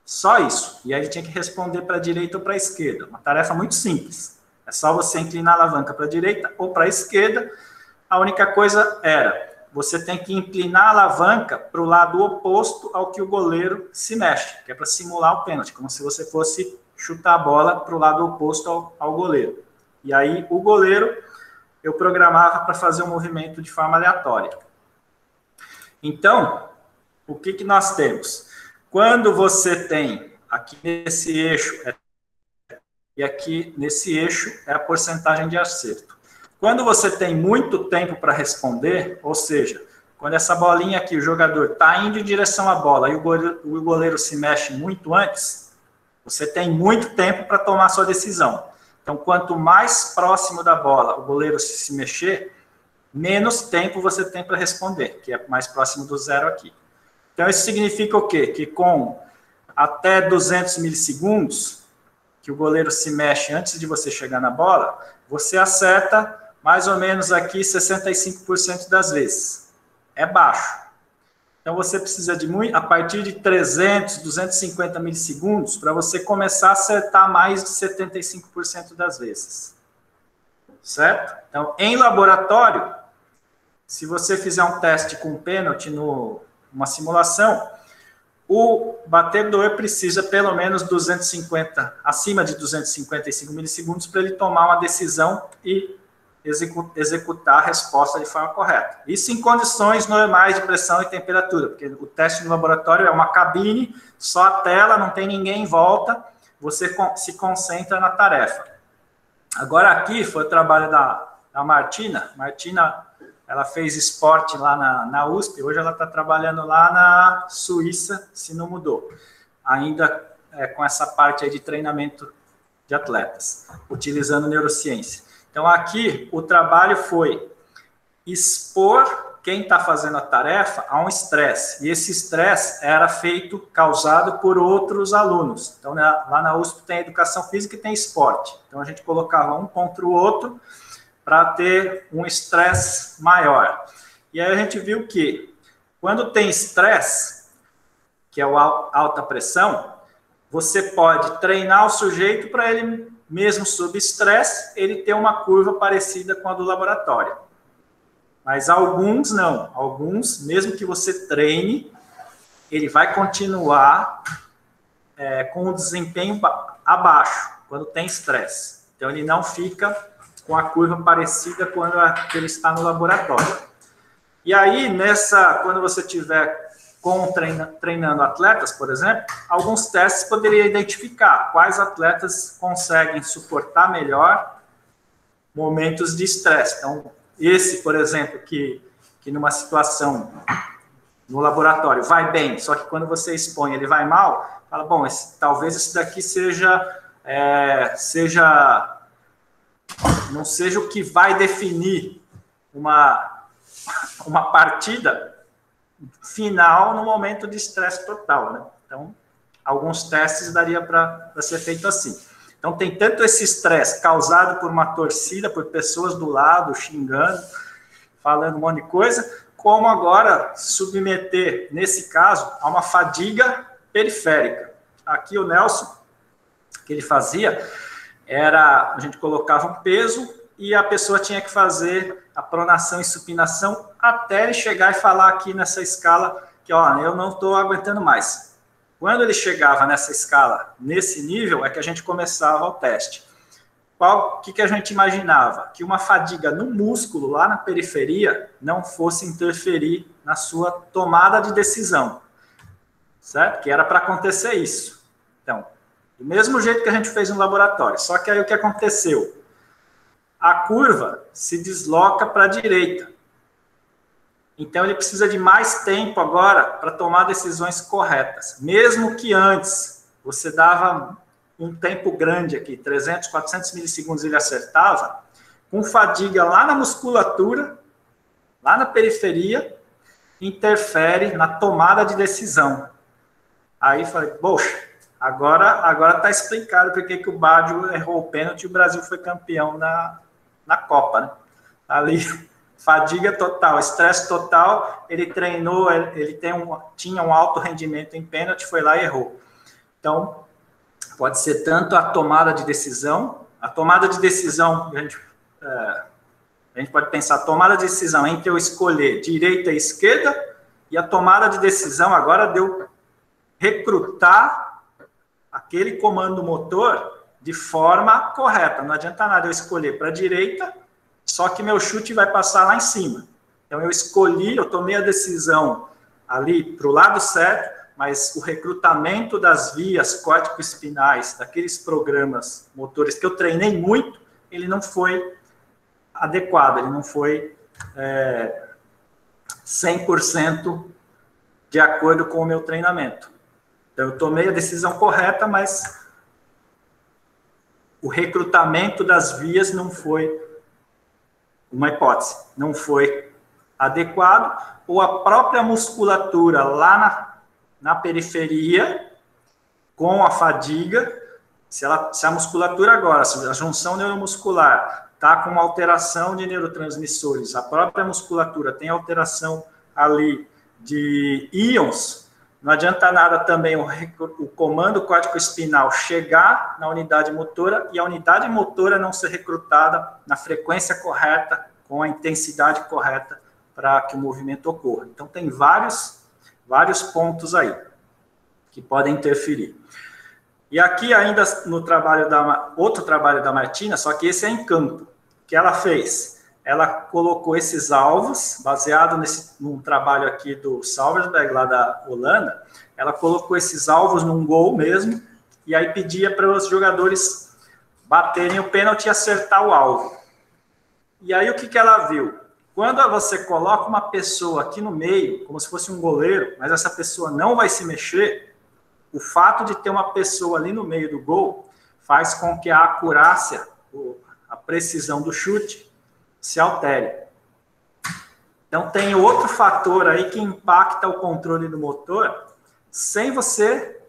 Só isso. E aí ele tinha que responder para a direita ou para a esquerda. Uma tarefa muito simples. É só você inclinar a alavanca para a direita ou para a esquerda. A única coisa era... Você tem que inclinar a alavanca para o lado oposto ao que o goleiro se mexe, que é para simular o pênalti, como se você fosse chutar a bola para o lado oposto ao goleiro. E aí, o goleiro, eu programava para fazer o movimento de forma aleatória. Então, o que nós temos? Quando você tem aqui nesse eixo, e aqui nesse eixo é a porcentagem de acerto. Quando você tem muito tempo para responder, ou seja, quando essa bolinha aqui, o jogador está indo em direção à bola e o goleiro se mexe muito antes, você tem muito tempo para tomar sua decisão. Então, quanto mais próximo da bola o goleiro se mexer, menos tempo você tem para responder, que é mais próximo do zero aqui. Então, isso significa o quê? Que com até 200 milissegundos, que o goleiro se mexe antes de você chegar na bola, você acerta mais ou menos aqui 65% das vezes. É baixo. Então, você precisa de a partir de 300, 250 milissegundos para você começar a acertar mais de 75% das vezes. Certo? Então, em laboratório, se você fizer um teste com pênalti numa simulação, o batedor precisa pelo menos 250, acima de 255 milissegundos para ele tomar uma decisão e executar a resposta de forma correta. Isso em condições normais de pressão e temperatura, porque o teste no laboratório é uma cabine, só a tela, não tem ninguém em volta, você se concentra na tarefa. Agora aqui foi o trabalho da Martina. Martina, ela fez esporte lá na USP, hoje ela está trabalhando lá na Suíça, se não mudou. Ainda com essa parte aí de treinamento de atletas, utilizando neurociência. Então, aqui, o trabalho foi expor quem está fazendo a tarefa a um estresse. E esse estresse era causado por outros alunos. Então, lá na USP tem educação física e tem esporte. Então, a gente colocava um contra o outro para ter um estresse maior. E aí a gente viu que, quando tem estresse, que é a alta pressão, você pode treinar o sujeito para ele, mesmo sob estresse, ele ter uma curva parecida com a do laboratório. Mas alguns não. Alguns, mesmo que você treine, ele vai continuar com o desempenho abaixo, quando tem estresse. Então, ele não fica com a curva parecida quando ele está no laboratório. E aí, quando você tiver treinando atletas, por exemplo, alguns testes poderiam identificar quais atletas conseguem suportar melhor momentos de estresse. Então, esse, por exemplo, que numa situação no laboratório vai bem, só que quando você expõe ele vai mal, fala, bom, talvez esse daqui não seja o que vai definir uma partida final no momento de estresse total, né? Então, alguns testes daria para ser feito assim. Então, tem tanto esse estresse causado por uma torcida, por pessoas do lado, xingando, falando um monte de coisa, como agora submeter, nesse caso, a uma fadiga periférica. Aqui o Nelson, o que ele fazia, a gente colocava um peso e a pessoa tinha que fazer a pronação e supinação até ele chegar e falar aqui nessa escala que, ó, eu não estou aguentando mais. Quando ele chegava nessa escala, nesse nível, é que a gente começava o teste. O que a gente imaginava? Que uma fadiga no músculo, lá na periferia, não fosse interferir na sua tomada de decisão. Certo? Que era para acontecer isso. Então, do mesmo jeito que a gente fez no laboratório. Só que aí o que aconteceu? A curva se desloca para a direita. Então, ele precisa de mais tempo agora para tomar decisões corretas. Mesmo que antes você dava um tempo grande aqui, 300, 400 milissegundos ele acertava, com fadiga lá na musculatura, lá na periferia, interfere na tomada de decisão. Aí falei, poxa, agora está explicado porque que o Baggio errou o pênalti e o Brasil foi campeão na Copa, né? Ali, fadiga total, estresse total, ele treinou, ele tinha um alto rendimento em pênalti, foi lá e errou. Então, pode ser tanto a tomada de decisão, a gente pode pensar, a tomada de decisão entre eu escolher direita e esquerda, e a tomada de decisão agora de eu recrutar aquele comando motor de forma correta. Não adianta nada eu escolher para a direita, só que meu chute vai passar lá em cima. Então, eu tomei a decisão ali para o lado certo, mas o recrutamento das vias córtico-espinais, daqueles programas motores que eu treinei muito, ele não foi adequado, ele não foi 100% de acordo com o meu treinamento. Então, eu tomei a decisão correta, mas o recrutamento das vias não foi uma hipótese, não foi adequado, ou a própria musculatura lá na periferia, com a fadiga, se a musculatura agora, se a junção neuromuscular está com uma alteração de neurotransmissores, a própria musculatura tem alteração ali de íons, não adianta nada também o comando córtico-espinal chegar na unidade motora e a unidade motora não ser recrutada na frequência correta, com a intensidade correta para que o movimento ocorra. Então, tem vários pontos aí que podem interferir. E aqui ainda no trabalho outro trabalho da Martina, só que esse é em campo. O que ela fez? Ela colocou esses alvos, baseado num trabalho aqui do Salversberg, lá da Holanda, ela colocou esses alvos num gol mesmo, e aí pedia para os jogadores baterem o pênalti e acertar o alvo. E aí o que ela viu? Quando você coloca uma pessoa aqui no meio, como se fosse um goleiro, mas essa pessoa não vai se mexer, o fato de ter uma pessoa ali no meio do gol faz com que a acurácia, a precisão do chute, se altere. Então, tem outro fator aí que impacta o controle do motor sem você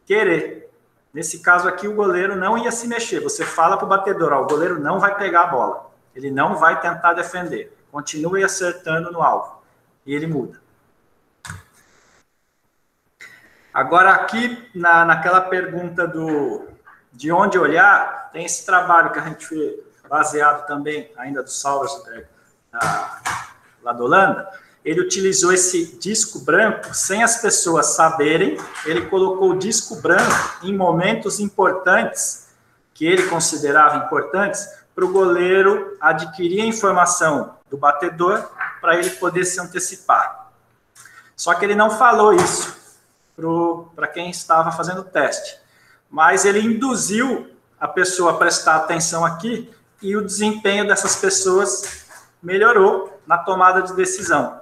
querer. Nesse caso aqui, o goleiro não ia se mexer. Você fala para o batedor, ó, o goleiro não vai pegar a bola. Ele não vai tentar defender. Continue acertando no alvo. E ele muda. Agora, aqui, naquela pergunta de onde olhar, tem esse trabalho que a gente fez, baseado também ainda do Salversberg, lá da Holanda. Ele utilizou esse disco branco sem as pessoas saberem. Ele colocou o disco branco em momentos importantes, que ele considerava importantes, para o goleiro adquirir a informação do batedor para ele poder se antecipar. Só que ele não falou isso para quem estava fazendo o teste, mas ele induziu a pessoa a prestar atenção aqui e o desempenho dessas pessoas melhorou na tomada de decisão.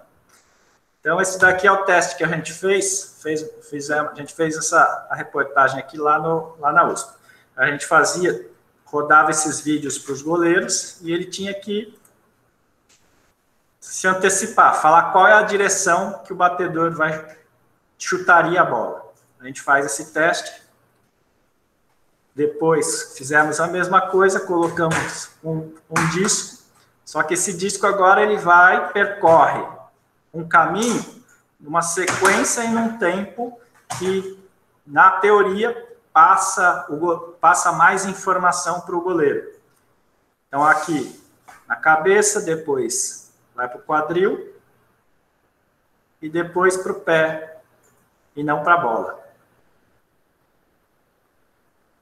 Então, esse daqui é o teste que a gente fez a gente fez a reportagem aqui lá na USP. A gente rodava esses vídeos para os goleiros e ele tinha que se antecipar, falar qual é a direção que o batedor chutaria a bola. A gente faz esse teste. Depois fizemos a mesma coisa, colocamos um disco, só que esse disco agora ele percorre um caminho, numa sequência e num tempo que, na teoria, passa mais informação para o goleiro. Então, aqui, na cabeça, depois vai para o quadril e depois para o pé e não para a bola.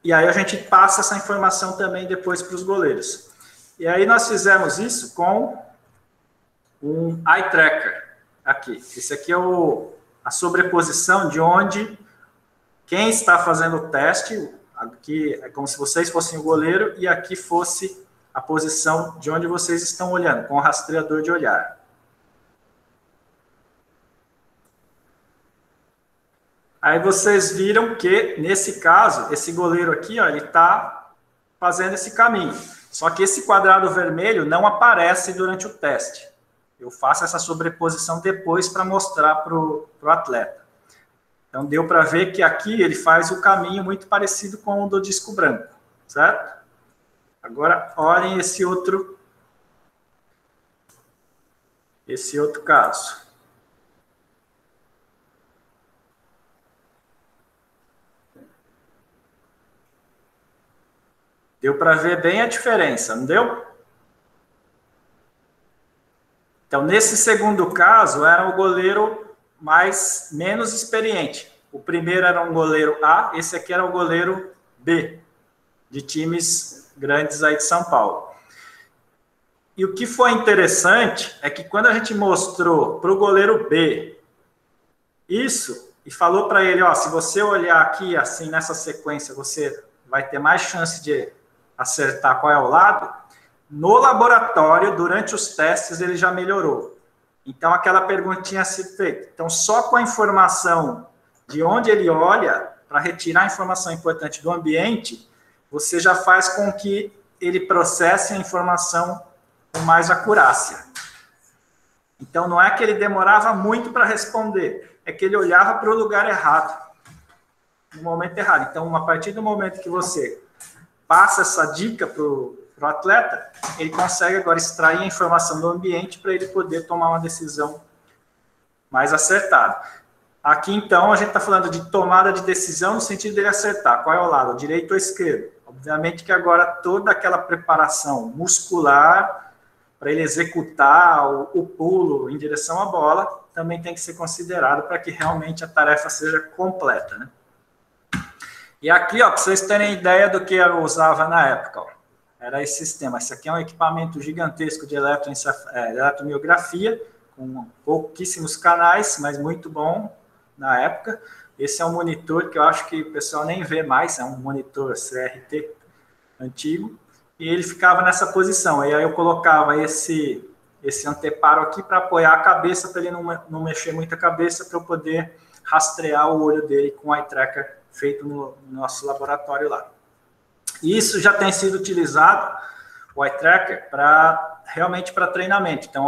E aí a gente passa essa informação também depois para os goleiros. E aí nós fizemos isso com um eye tracker aqui. Esse aqui é a sobreposição de onde quem está fazendo o teste, aqui é como se vocês fossem o goleiro e aqui fosse a posição de onde vocês estão olhando, com o rastreador de olhar. Aí vocês viram que, nesse caso, esse goleiro aqui, ó, ele está fazendo esse caminho. Só que esse quadrado vermelho não aparece durante o teste. Eu faço essa sobreposição depois para mostrar para o atleta. Então, deu para ver que aqui ele faz o caminho muito parecido com o do disco branco, certo? Agora, olhem esse outro caso. Deu para ver bem a diferença, não deu? Então, nesse segundo caso, era o goleiro menos experiente. O primeiro era um goleiro A, esse aqui era o goleiro B, de times grandes aí de São Paulo. E o que foi interessante é que quando a gente mostrou para o goleiro B isso, e falou para ele, ó, se você olhar aqui, assim, nessa sequência, você vai ter mais chance de acertar qual é o lado, no laboratório, durante os testes, ele já melhorou. Então, aquela pergunta tinha sido feita. Então, só com a informação de onde ele olha, para retirar a informação importante do ambiente, você já faz com que ele processe a informação com mais acurácia. Então, não é que ele demorava muito para responder, é que ele olhava para o lugar errado, no momento errado. Então, a partir do momento que você passa essa dica para o atleta, ele consegue agora extrair a informação do ambiente para ele poder tomar uma decisão mais acertado. Aqui, então, a gente está falando de tomada de decisão no sentido dele acertar. Qual é o lado, direito ou esquerdo? Obviamente que agora toda aquela preparação muscular para ele executar o pulo em direção à bola também tem que ser considerado para que realmente a tarefa seja completa, né? E aqui, ó, para vocês terem ideia do que eu usava na época, ó, era esse sistema. Esse aqui é um equipamento gigantesco de eletromiografia, com pouquíssimos canais, mas muito bom na época. Esse é um monitor que eu acho que o pessoal nem vê mais, é um monitor CRT antigo, e ele ficava nessa posição. E aí eu colocava esse anteparo aqui para apoiar a cabeça, para ele não mexer muito a cabeça, para eu poder rastrear o olho dele com o eye tracker feito no nosso laboratório lá. E isso já tem sido utilizado, o eye tracker, realmente para treinamento. Então,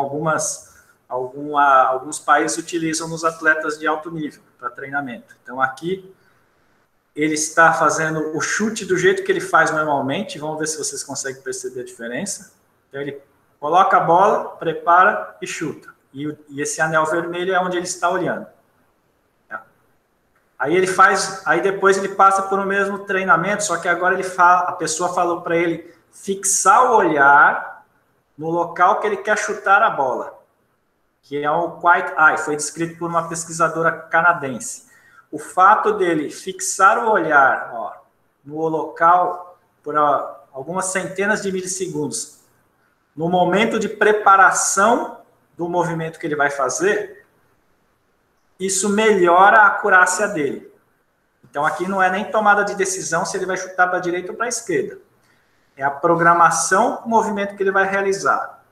alguns países utilizam nos atletas de alto nível para treinamento. Então, aqui, ele está fazendo o chute do jeito que ele faz normalmente. Vamos ver se vocês conseguem perceber a diferença. Então, ele coloca a bola, prepara e chuta. E esse anel vermelho é onde ele está olhando. Aí depois ele passa por o mesmo treinamento, só que agora a pessoa falou para ele fixar o olhar no local que ele quer chutar a bola, que é o Quiet Eye, foi descrito por uma pesquisadora canadense. O fato dele fixar o olhar, ó, no local por algumas centenas de milissegundos, no momento de preparação do movimento que ele vai fazer, isso melhora a acurácia dele. Então, aqui não é nem tomada de decisão se ele vai chutar para a direita ou para a esquerda. É a programação do movimento que ele vai realizar.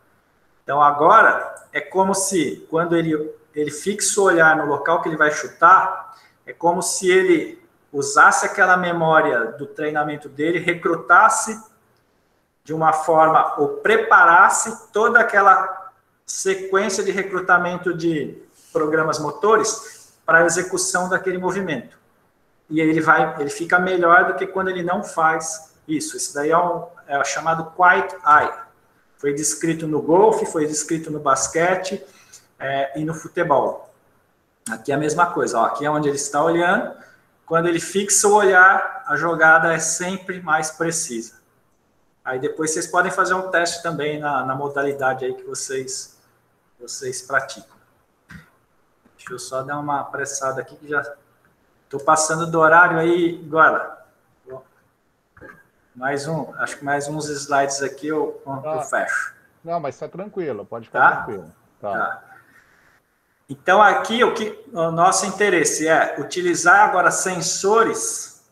Então, agora, é como se, quando ele fixa o olhar no local que ele vai chutar, é como se ele usasse aquela memória do treinamento dele, recrutasse de uma forma, ou preparasse toda aquela sequência de recrutamento de programas motores para a execução daquele movimento. E aí ele fica melhor do que quando ele não faz isso. Isso daí é o chamado Quiet Eye. Foi descrito no golfe, foi descrito no basquete e no futebol. Aqui é a mesma coisa. Ó, aqui é onde ele está olhando. Quando ele fixa o olhar, a jogada é sempre mais precisa. Aí depois vocês podem fazer um teste também na modalidade aí que vocês praticam. Deixa eu só dar uma apressada aqui, que já estou passando do horário aí agora. Acho que mais uns slides aqui eu fecho. Não, mas está tranquilo, pode ficar tranquilo. Tá. Então, aqui o nosso interesse é utilizar agora sensores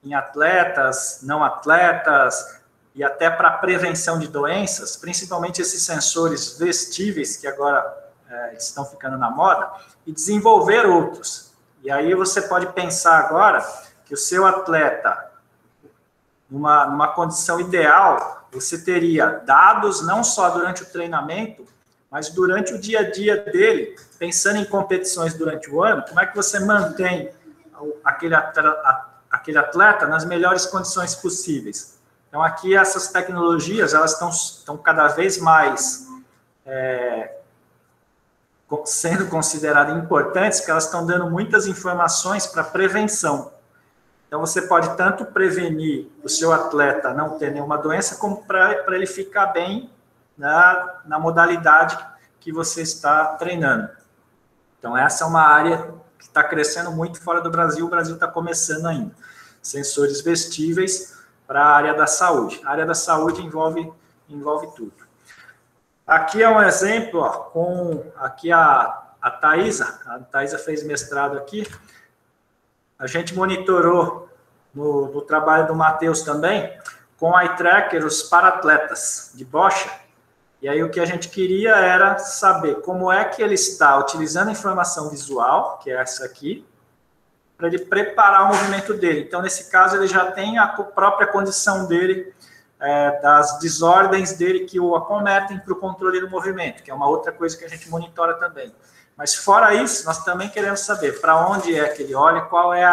em atletas, não atletas, e até para prevenção de doenças, principalmente esses sensores vestíveis, que agora estão ficando na moda, e desenvolver outros. E aí você pode pensar agora que o seu atleta, numa condição ideal, você teria dados não só durante o treinamento, mas durante o dia a dia dele, pensando em competições durante o ano, como é que você mantém aquele atleta nas melhores condições possíveis. Então, aqui essas tecnologias, elas estão cada vez mais sendo consideradas importantes, porque elas estão dando muitas informações para prevenção. Então, você pode tanto prevenir o seu atleta não ter nenhuma doença, como para ele ficar bem na modalidade que você está treinando. Então, essa é uma área que está crescendo muito fora do Brasil, o Brasil está começando ainda. Sensores vestíveis para a área da saúde. A área da saúde envolve tudo. Aqui é um exemplo, ó, aqui a Thaisa fez mestrado aqui. A gente monitorou no trabalho do Matheus também, com eye tracker, os para-atletas de bocha. E aí o que a gente queria era saber como é que ele está utilizando a informação visual, que é essa aqui, para ele preparar o movimento dele. Então, nesse caso, ele já tem a própria condição dele, das desordens dele que o acometem para o controle do movimento, que é uma outra coisa que a gente monitora também. Mas, fora isso, nós também queremos saber para onde é que ele olha, qual é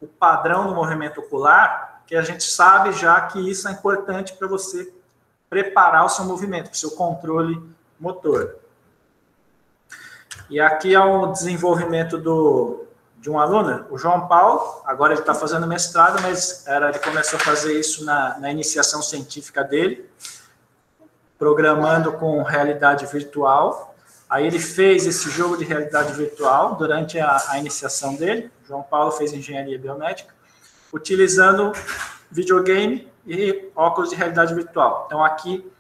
o padrão do movimento ocular, que a gente sabe já que isso é importante para você preparar o seu movimento, para o seu controle motor. E aqui é um desenvolvimento de um aluno, o João Paulo. Agora ele está fazendo mestrado, mas ele começou a fazer isso na iniciação científica dele, programando com realidade virtual. Aí ele fez esse jogo de realidade virtual durante a iniciação dele. O João Paulo fez engenharia biomédica, utilizando videogame e óculos de realidade virtual. Então, aqui,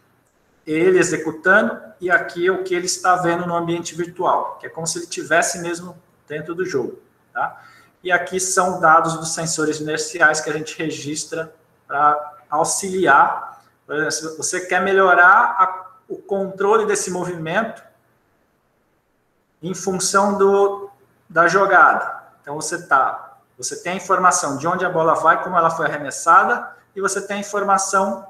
ele executando, e aqui é o que ele está vendo no ambiente virtual, que é como se ele estivesse mesmo dentro do jogo. Tá? E aqui são dados dos sensores inerciais que a gente registra para auxiliar. Por exemplo, se você quer melhorar o controle desse movimento em função da jogada. Então, você tem a informação de onde a bola vai, como ela foi arremessada, e você tem a informação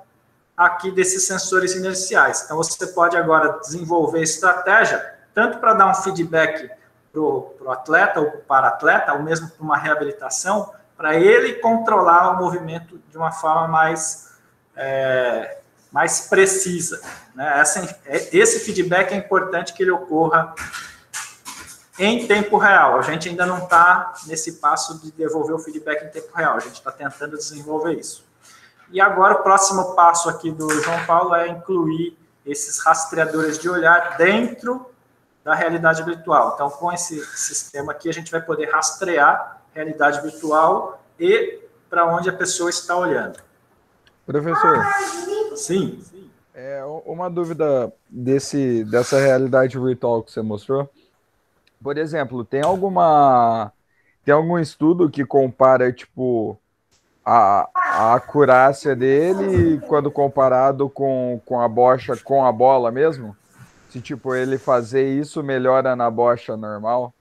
aqui desses sensores inerciais. Então, você pode agora desenvolver estratégia, tanto para dar um feedback para o atleta ou para o atleta, ou mesmo para uma reabilitação, para ele controlar o movimento de uma forma mais precisa. Né? Esse feedback é importante que ele ocorra em tempo real. A gente ainda não está nesse passo de devolver o feedback em tempo real. A gente está tentando desenvolver isso. E agora o próximo passo aqui do João Paulo é incluir esses rastreadores de olhar dentro da realidade virtual. Então, com esse sistema aqui, a gente vai poder rastrear a realidade virtual e para onde a pessoa está olhando. Professor. Sim. Uma dúvida dessa realidade virtual que você mostrou. Por exemplo, tem algum estudo que compara, tipo, a acurácia dele quando comparado com a bocha, com a bola mesmo? Se, tipo, ele fazer isso melhora na bocha normal?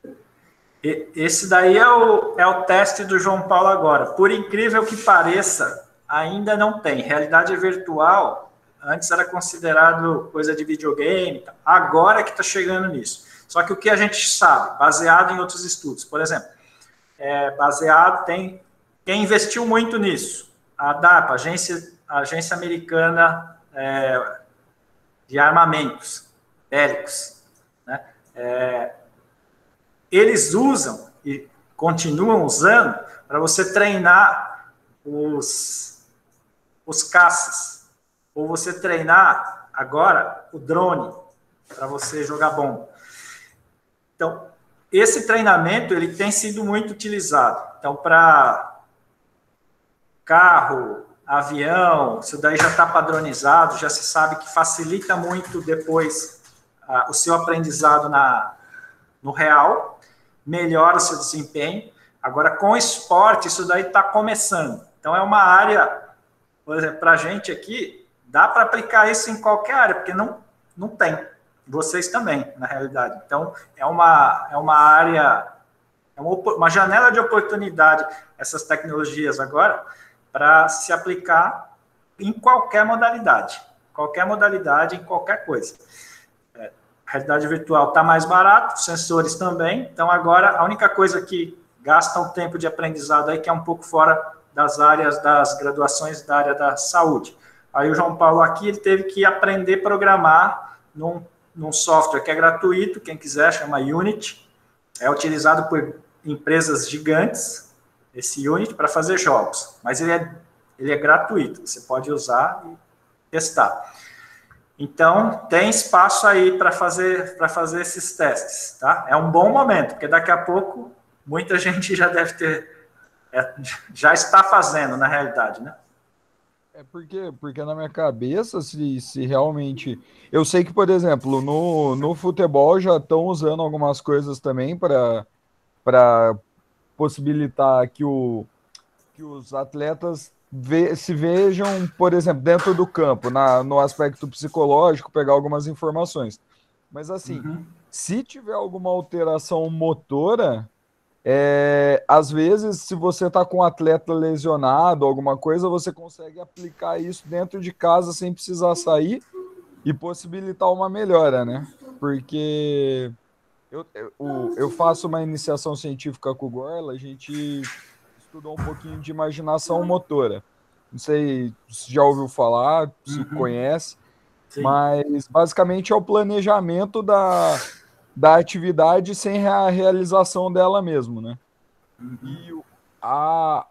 Esse daí é o teste do João Paulo agora. Por incrível que pareça, ainda não tem. Realidade virtual, antes era considerado coisa de videogame, agora é que está chegando nisso. Só que o que a gente sabe, baseado em outros estudos, por exemplo, quem investiu muito nisso? A DARPA, Agência Americana de Armamentos Bélicos, né? Eles usam e continuam usando para você treinar os caças, ou você treinar agora o drone para você jogar bomba. Então, esse treinamento ele tem sido muito utilizado. Então, para carro, avião, isso daí já está padronizado, já se sabe que facilita muito depois o seu aprendizado no real, melhora o seu desempenho. Agora, com esporte, isso daí está começando. Então, é uma área, por exemplo, para a gente aqui, dá para aplicar isso em qualquer área, porque não tem. Vocês também, na realidade. Então, é uma área, uma janela de oportunidade, essas tecnologias agora, para se aplicar em qualquer modalidade, em qualquer coisa. Realidade virtual está mais barato, sensores também, então agora a única coisa que gasta um tempo de aprendizado aí, que é um pouco fora das áreas das graduações da área da saúde. Aí o João Paulo aqui, ele teve que aprender a programar num software que é gratuito, quem quiser, chama Unity, é utilizado por empresas gigantes, esse Unity, para fazer jogos, mas ele é gratuito, você pode usar e testar. Então, tem espaço aí para fazer esses testes, tá? É um bom momento, porque daqui a pouco muita gente já deve ter, já está fazendo, na realidade, né? Porque na minha cabeça, se realmente... Eu sei que, por exemplo, no futebol já estão usando algumas coisas também para possibilitar que os atletas se vejam, por exemplo, dentro do campo, no aspecto psicológico, pegar algumas informações. Mas, assim, se tiver alguma alteração motora... às vezes, se você está com um atleta lesionado, alguma coisa, você consegue aplicar isso dentro de casa sem precisar sair e possibilitar uma melhora, né? Porque eu faço uma iniciação científica com o Gorla, a gente estudou um pouquinho de imaginação motora. Não sei se já ouviu falar, se conhece, Sim. mas basicamente é o planejamento da atividade sem a realização dela mesmo, né? E a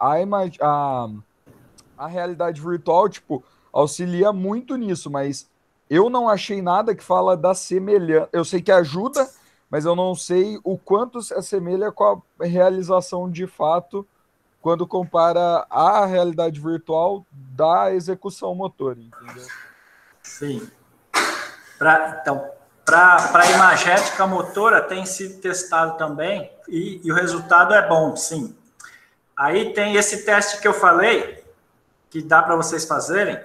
realidade virtual, tipo, auxilia muito nisso, mas eu não achei nada que fala da semelhança. Eu sei que ajuda, mas eu não sei o quanto se assemelha com a realização de fato quando compara a realidade virtual da execução motora, entendeu? Sim. Então, para a imagética motora tem sido testado também e o resultado é bom, sim. Aí tem esse teste que eu falei, que dá para vocês fazerem.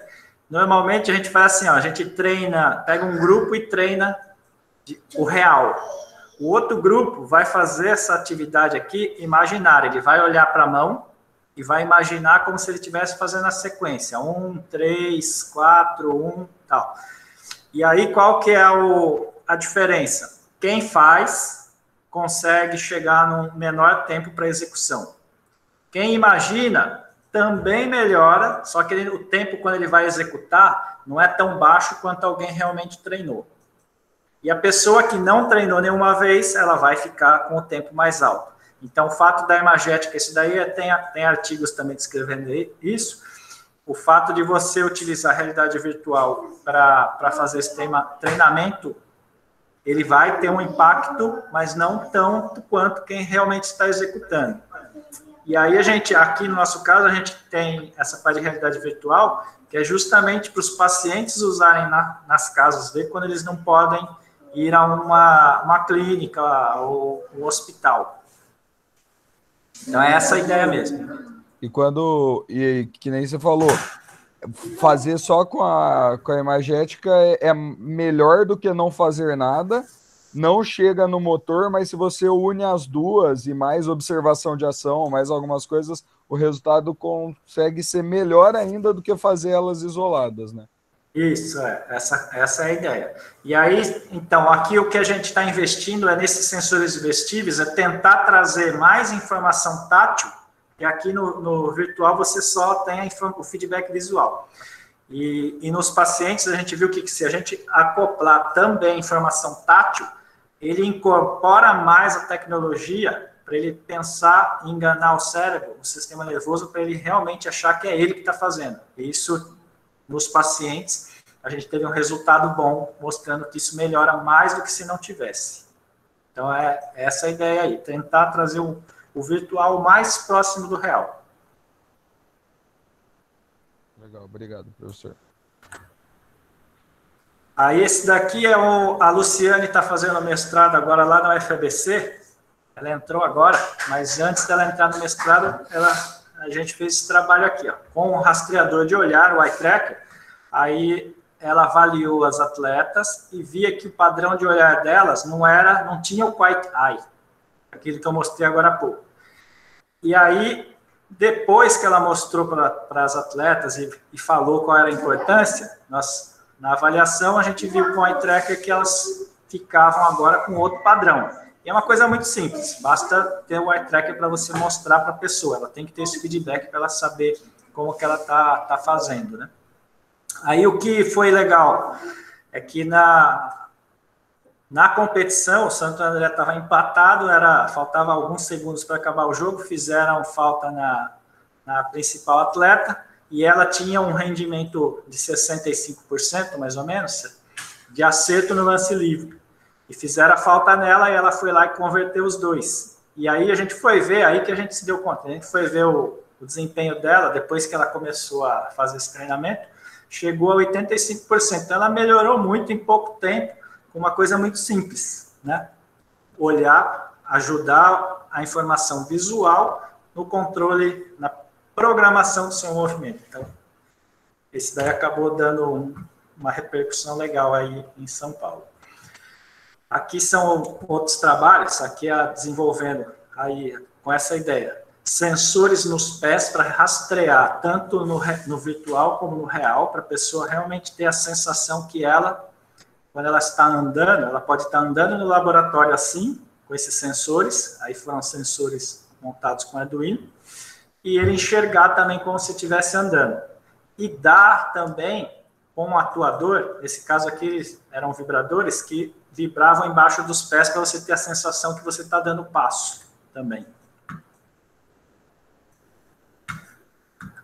Normalmente a gente faz assim, ó, a gente treina, pega um grupo e treina o real. O outro grupo vai fazer essa atividade aqui imaginária, ele vai olhar para a mão e vai imaginar como se ele estivesse fazendo a sequência, 1, 3, 4, 1, tal. E aí qual que é a diferença? Quem faz consegue chegar num menor tempo para execução. Quem imagina também melhora, só que o tempo quando ele vai executar não é tão baixo quanto alguém realmente treinou. E a pessoa que não treinou nenhuma vez, ela vai ficar com o tempo mais alto. Então, o fato da imagética, isso daí tem artigos também descrevendo isso, o fato de você utilizar a realidade virtual para fazer esse treinamento, ele vai ter um impacto, mas não tanto quanto quem realmente está executando. E aí aqui no nosso caso, a gente tem essa parte de realidade virtual, que é justamente para os pacientes usarem nas casas dele, quando eles não podem ir a uma clínica ou um hospital. Então, é essa a ideia mesmo. E que nem você falou, fazer só com a imagética é melhor do que não fazer nada, não chega no motor, mas se você une as duas e mais observação de ação, mais algumas coisas, o resultado consegue ser melhor ainda do que fazer elas isoladas, né? Isso, essa é a ideia. E aí, então, aqui o que a gente está investindo é nesses sensores vestíveis, é tentar trazer mais informação tátil, e aqui no virtual você só tem o feedback visual. E nos pacientes a gente viu que se a gente acoplar também informação tátil, ele incorpora mais a tecnologia para ele pensar em enganar o cérebro, o sistema nervoso, para ele realmente achar que é ele que está fazendo. E isso, nos pacientes, a gente teve um resultado bom, mostrando que isso melhora mais do que se não tivesse. Então, é essa a ideia aí, tentar trazer o virtual mais próximo do real. Legal, obrigado, professor. Aí esse daqui é a Luciane está fazendo mestrado agora lá na UFABC. Ela entrou agora, mas antes dela entrar no mestrado, a gente fez esse trabalho aqui, ó, com o rastreador de olhar, o eye tracker. Aí ela avaliou as atletas e via que o padrão de olhar delas não tinha o quiet eye, aquele que eu mostrei agora há pouco. E aí, depois que ela mostrou para as atletas e falou qual era a importância, na avaliação, a gente viu com o eye tracker que elas ficavam agora com outro padrão. E é uma coisa muito simples, basta ter o eye tracker para você mostrar para a pessoa. Ela tem que ter esse feedback para ela saber como que ela está fazendo, né? Aí o que foi legal é que na competição, o Santo André estava empatado, faltava alguns segundos para acabar o jogo, fizeram falta na principal atleta, e ela tinha um rendimento de 65%, mais ou menos, de acerto no lance livre. E fizeram a falta nela, e ela foi lá e converteu os dois. E aí a gente foi ver, aí que a gente se deu conta, a gente foi ver o desempenho dela, depois que ela começou a fazer esse treinamento, chegou a 85%. Então, ela melhorou muito em pouco tempo, com uma coisa muito simples, né? Olhar, ajudar a informação visual no controle, na programação do seu movimento. Então, esse daí acabou dando uma repercussão legal aí em São Paulo. Aqui são outros trabalhos, aqui é desenvolvendo aí com essa ideia. Sensores nos pés para rastrear tanto no virtual como no real, para a pessoa realmente ter a sensação que quando ela está andando, ela pode estar andando no laboratório assim, com esses sensores, aí foram sensores montados com Arduino, e ele enxergar também como se estivesse andando. E dar também com um atuador, nesse caso aqui eram vibradores, que vibravam embaixo dos pés para você ter a sensação que você está dando passo também.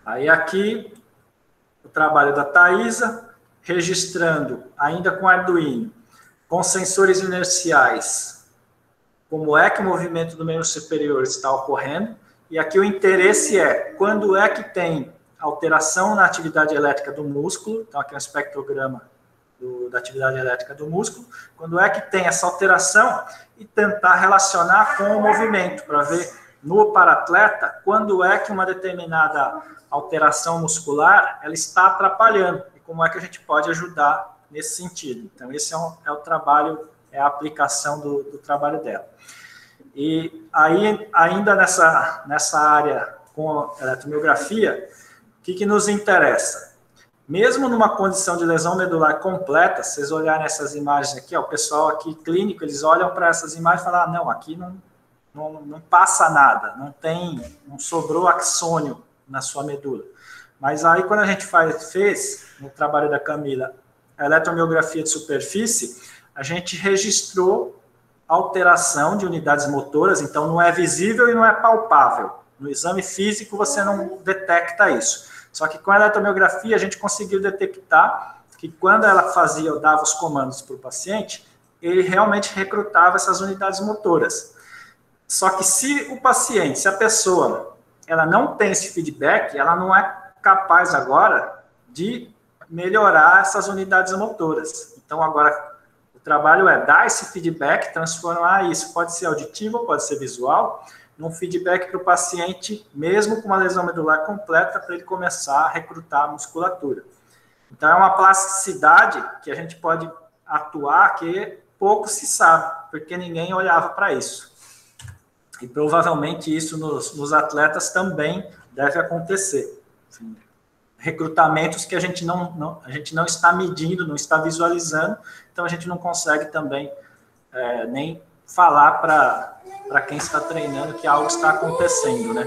Aí aqui, o trabalho da Thaisa, registrando, ainda com Arduino, com sensores inerciais, como é que o movimento do membro superior está ocorrendo. E aqui o interesse é quando é que tem alteração na atividade elétrica do músculo. Então, aqui é um espectrograma da atividade elétrica do músculo. Quando é que tem essa alteração e tentar relacionar com o movimento, para ver no paratleta quando é que uma determinada alteração muscular ela está atrapalhando e como é que a gente pode ajudar nesse sentido. Então, esse é o trabalho, é a aplicação do trabalho dela. E aí, ainda nessa área com eletromiografia, o que nos interessa? Mesmo numa condição de lesão medular completa, se vocês olharem essas imagens aqui, ó, o pessoal aqui clínico, eles olham para essas imagens e falam, ah, não, aqui não passa nada, não sobrou axônio na sua medula. Mas aí, quando a gente fez, no trabalho da Camila, a eletromiografia de superfície, a gente registrou alteração de unidades motoras, então não é visível e não é palpável. No exame físico, você não detecta isso. Só que com a eletromiografia, a gente conseguiu detectar que quando ela dava os comandos para o paciente, ele realmente recrutava essas unidades motoras. Só que se a pessoa ela não tem esse feedback, ela não é capaz agora de melhorar essas unidades motoras. Então, agora, o trabalho é dar esse feedback, transformar isso, pode ser auditivo, pode ser visual, num feedback para o paciente, mesmo com uma lesão medular completa, para ele começar a recrutar a musculatura. Então, é uma plasticidade que a gente pode atuar que pouco se sabe, porque ninguém olhava para isso. E provavelmente isso nos atletas também deve acontecer. Enfim, recrutamentos que a gente não está medindo, não está visualizando, então a gente não consegue também nem falar para quem está treinando que algo está acontecendo, né?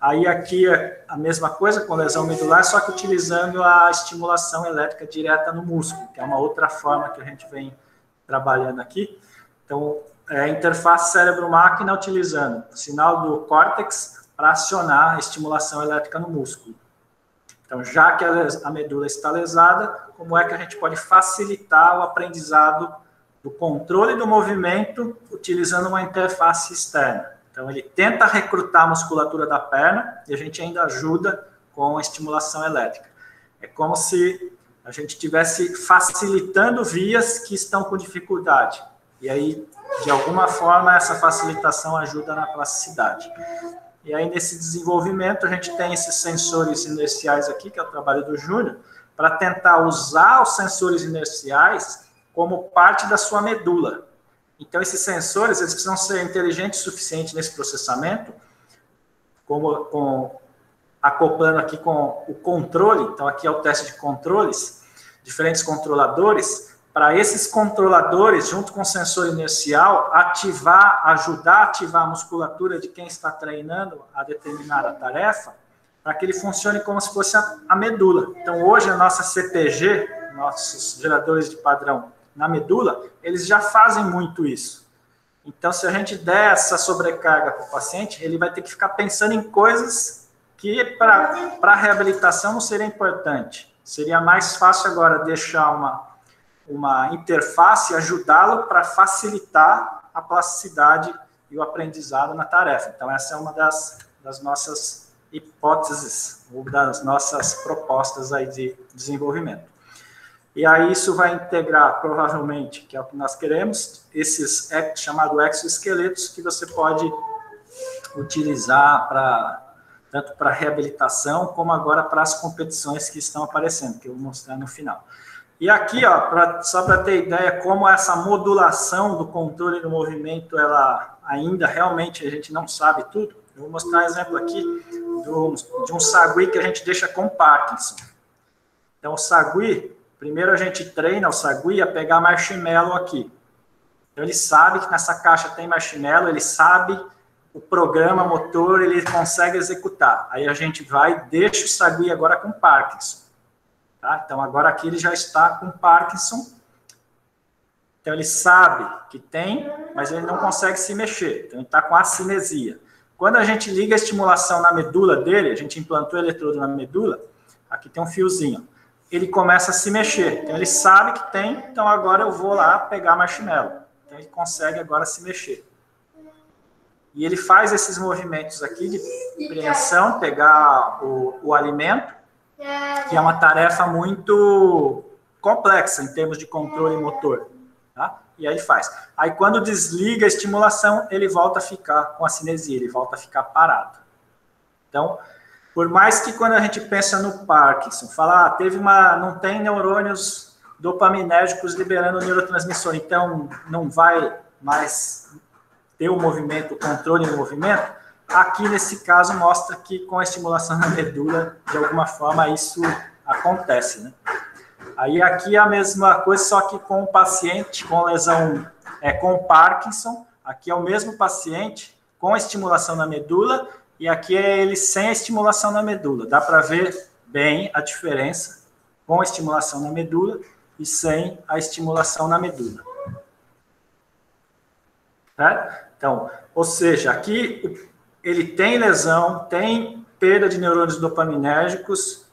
Aí aqui é a mesma coisa com lesão medular, só que utilizando a estimulação elétrica direta no músculo, que é uma outra forma que a gente vem trabalhando aqui. Então, a interface cérebro-máquina utilizando o sinal do córtex para acionar a estimulação elétrica no músculo. Então, já que a medula está lesada, como é que a gente pode facilitar o aprendizado do controle do movimento utilizando uma interface externa? Então, ele tenta recrutar a musculatura da perna e a gente ainda ajuda com a estimulação elétrica. É como se a gente estivesse facilitando vias que estão com dificuldade. E aí, de alguma forma, essa facilitação ajuda na plasticidade. E aí, nesse desenvolvimento, a gente tem esses sensores inerciais aqui, que é o trabalho do Júnior, para tentar usar os sensores inerciais como parte da sua medula. Então, esses sensores, eles precisam ser inteligentes o suficiente nesse processamento, acoplando aqui com o controle. Então, aqui é o teste de controles, diferentes controladores, para esses controladores, junto com o sensor inercial, ajudar a ativar a musculatura de quem está treinando a determinada tarefa, para que ele funcione como se fosse a medula. Então, hoje, a nossa CPG, nossos geradores de padrão na medula, eles já fazem muito isso. Então, se a gente der essa sobrecarga para o paciente, ele vai ter que ficar pensando em coisas que, para a reabilitação, não seria importante. Seria mais fácil agora deixar uma interface, ajudá-lo para facilitar a plasticidade e o aprendizado na tarefa. Então, essa é uma das nossas hipóteses, ou das nossas propostas aí de desenvolvimento. E aí isso vai integrar, provavelmente, que é o que nós queremos, esses chamados exoesqueletos que você pode utilizar tanto para reabilitação, como agora para as competições que estão aparecendo, que eu vou mostrar no final. E aqui, ó, só para ter ideia como essa modulação do controle do movimento, ela ainda realmente a gente não sabe tudo, eu vou mostrar um exemplo aqui de um sagui que a gente deixa com Parkinson. Então, o sagui, primeiro a gente treina o sagui a pegar marshmallow aqui. Então, ele sabe que nessa caixa tem marshmallow, ele sabe o programa motor, ele consegue executar. Aí a gente vai e deixa o sagui agora com Parkinson. Tá? Então, agora aqui ele já está com Parkinson. Então, ele sabe que tem, mas ele não consegue se mexer. Então, ele está com acinesia. Quando a gente liga a estimulação na medula dele, a gente implantou o eletrodo na medula, aqui tem um fiozinho, ele começa a se mexer. Então, ele sabe que tem, então agora eu vou lá pegar marshmallow. Então, ele consegue agora se mexer. E ele faz esses movimentos aqui de preensão, pegar o alimento, que é uma tarefa muito complexa em termos de controle motor. Tá? E aí ele faz. Aí quando desliga a estimulação, ele volta a ficar com a cinesia, ele volta a ficar parado. Então, por mais que quando a gente pensa no Parkinson, fala, não tem neurônios dopaminérgicos liberando neurotransmissor, então não vai mais ter o movimento, o controle do movimento, aqui nesse caso mostra que com a estimulação na medula, de alguma forma isso acontece, né? Aí aqui é a mesma coisa, só que com o paciente com lesão, com Parkinson, aqui é o mesmo paciente com a estimulação na medula, e aqui é ele sem a estimulação na medula. Dá para ver bem a diferença com a estimulação na medula e sem a estimulação na medula. Tá? Então, ou seja, aqui ele tem lesão, tem perda de neurônios dopaminérgicos,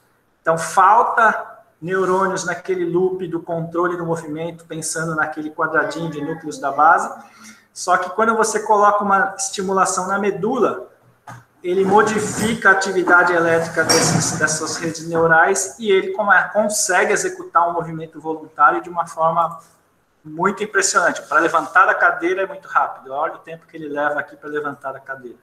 então falta neurônios naquele loop do controle do movimento, pensando naquele quadradinho de núcleos da base, só que quando você coloca uma estimulação na medula, ele modifica a atividade elétrica dessas redes neurais e ele consegue executar um movimento voluntário de uma forma muito impressionante. Para levantar da cadeira é muito rápido. Olha o tempo que ele leva aqui para levantar da cadeira.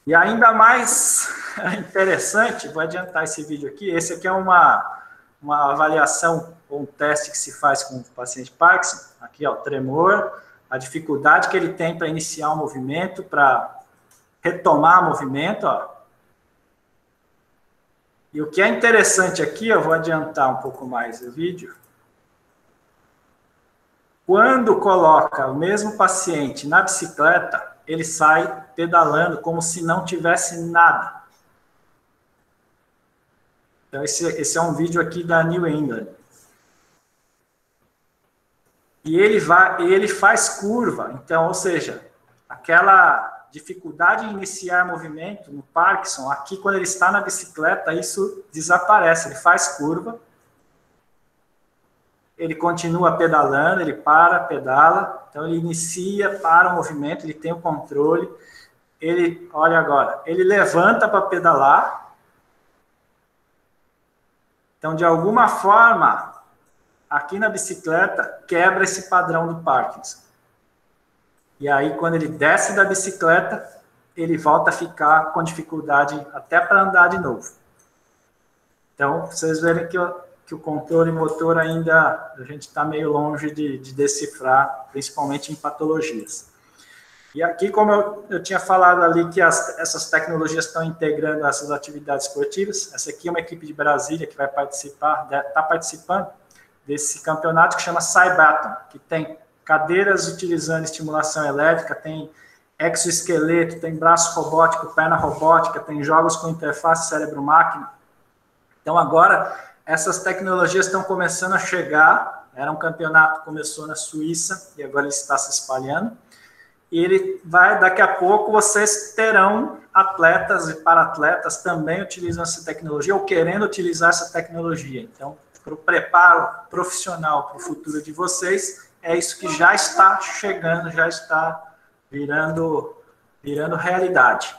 E ainda mais interessante, vou adiantar esse vídeo aqui, esse aqui é uma avaliação ou um teste que se faz com o paciente Parkinson, aqui ó, tremor, a dificuldade que ele tem para iniciar um movimento, para retomar o movimento, ó. E o que é interessante aqui, eu vou adiantar um pouco mais o vídeo, quando coloca o mesmo paciente na bicicleta, ele sai pedalando como se não tivesse nada. Então, esse é um vídeo aqui da New England. E ele faz curva. Então, ou seja, aquela dificuldade de iniciar movimento no Parkinson, aqui quando ele está na bicicleta, isso desaparece. Ele faz curva. Ele continua pedalando, ele para, pedala. Então, ele inicia, para o movimento, ele tem o controle. Ele, olha agora, ele levanta para pedalar. Então, de alguma forma, aqui na bicicleta, quebra esse padrão do Parkinson. E aí, quando ele desce da bicicleta, ele volta a ficar com dificuldade até para andar de novo. Então, vocês verem que o controle motor ainda, a gente está meio longe de decifrar, principalmente em patologias. E aqui, como eu tinha falado ali, que essas tecnologias estão integrando essas atividades esportivas, essa aqui é uma equipe de Brasília que vai participar, está participando desse campeonato que chama Cybathon, que tem cadeiras utilizando estimulação elétrica, tem exoesqueleto, tem braço robótico, perna robótica, tem jogos com interface cérebro-máquina. Então, agora, essas tecnologias estão começando a chegar. Era um campeonato que começou na Suíça e agora ele está se espalhando. E ele vai, daqui a pouco, vocês terão atletas e para-atletas também utilizando essa tecnologia ou querendo utilizar essa tecnologia. Então, para o preparo profissional para o futuro de vocês, é isso que já está chegando, já está virando realidade.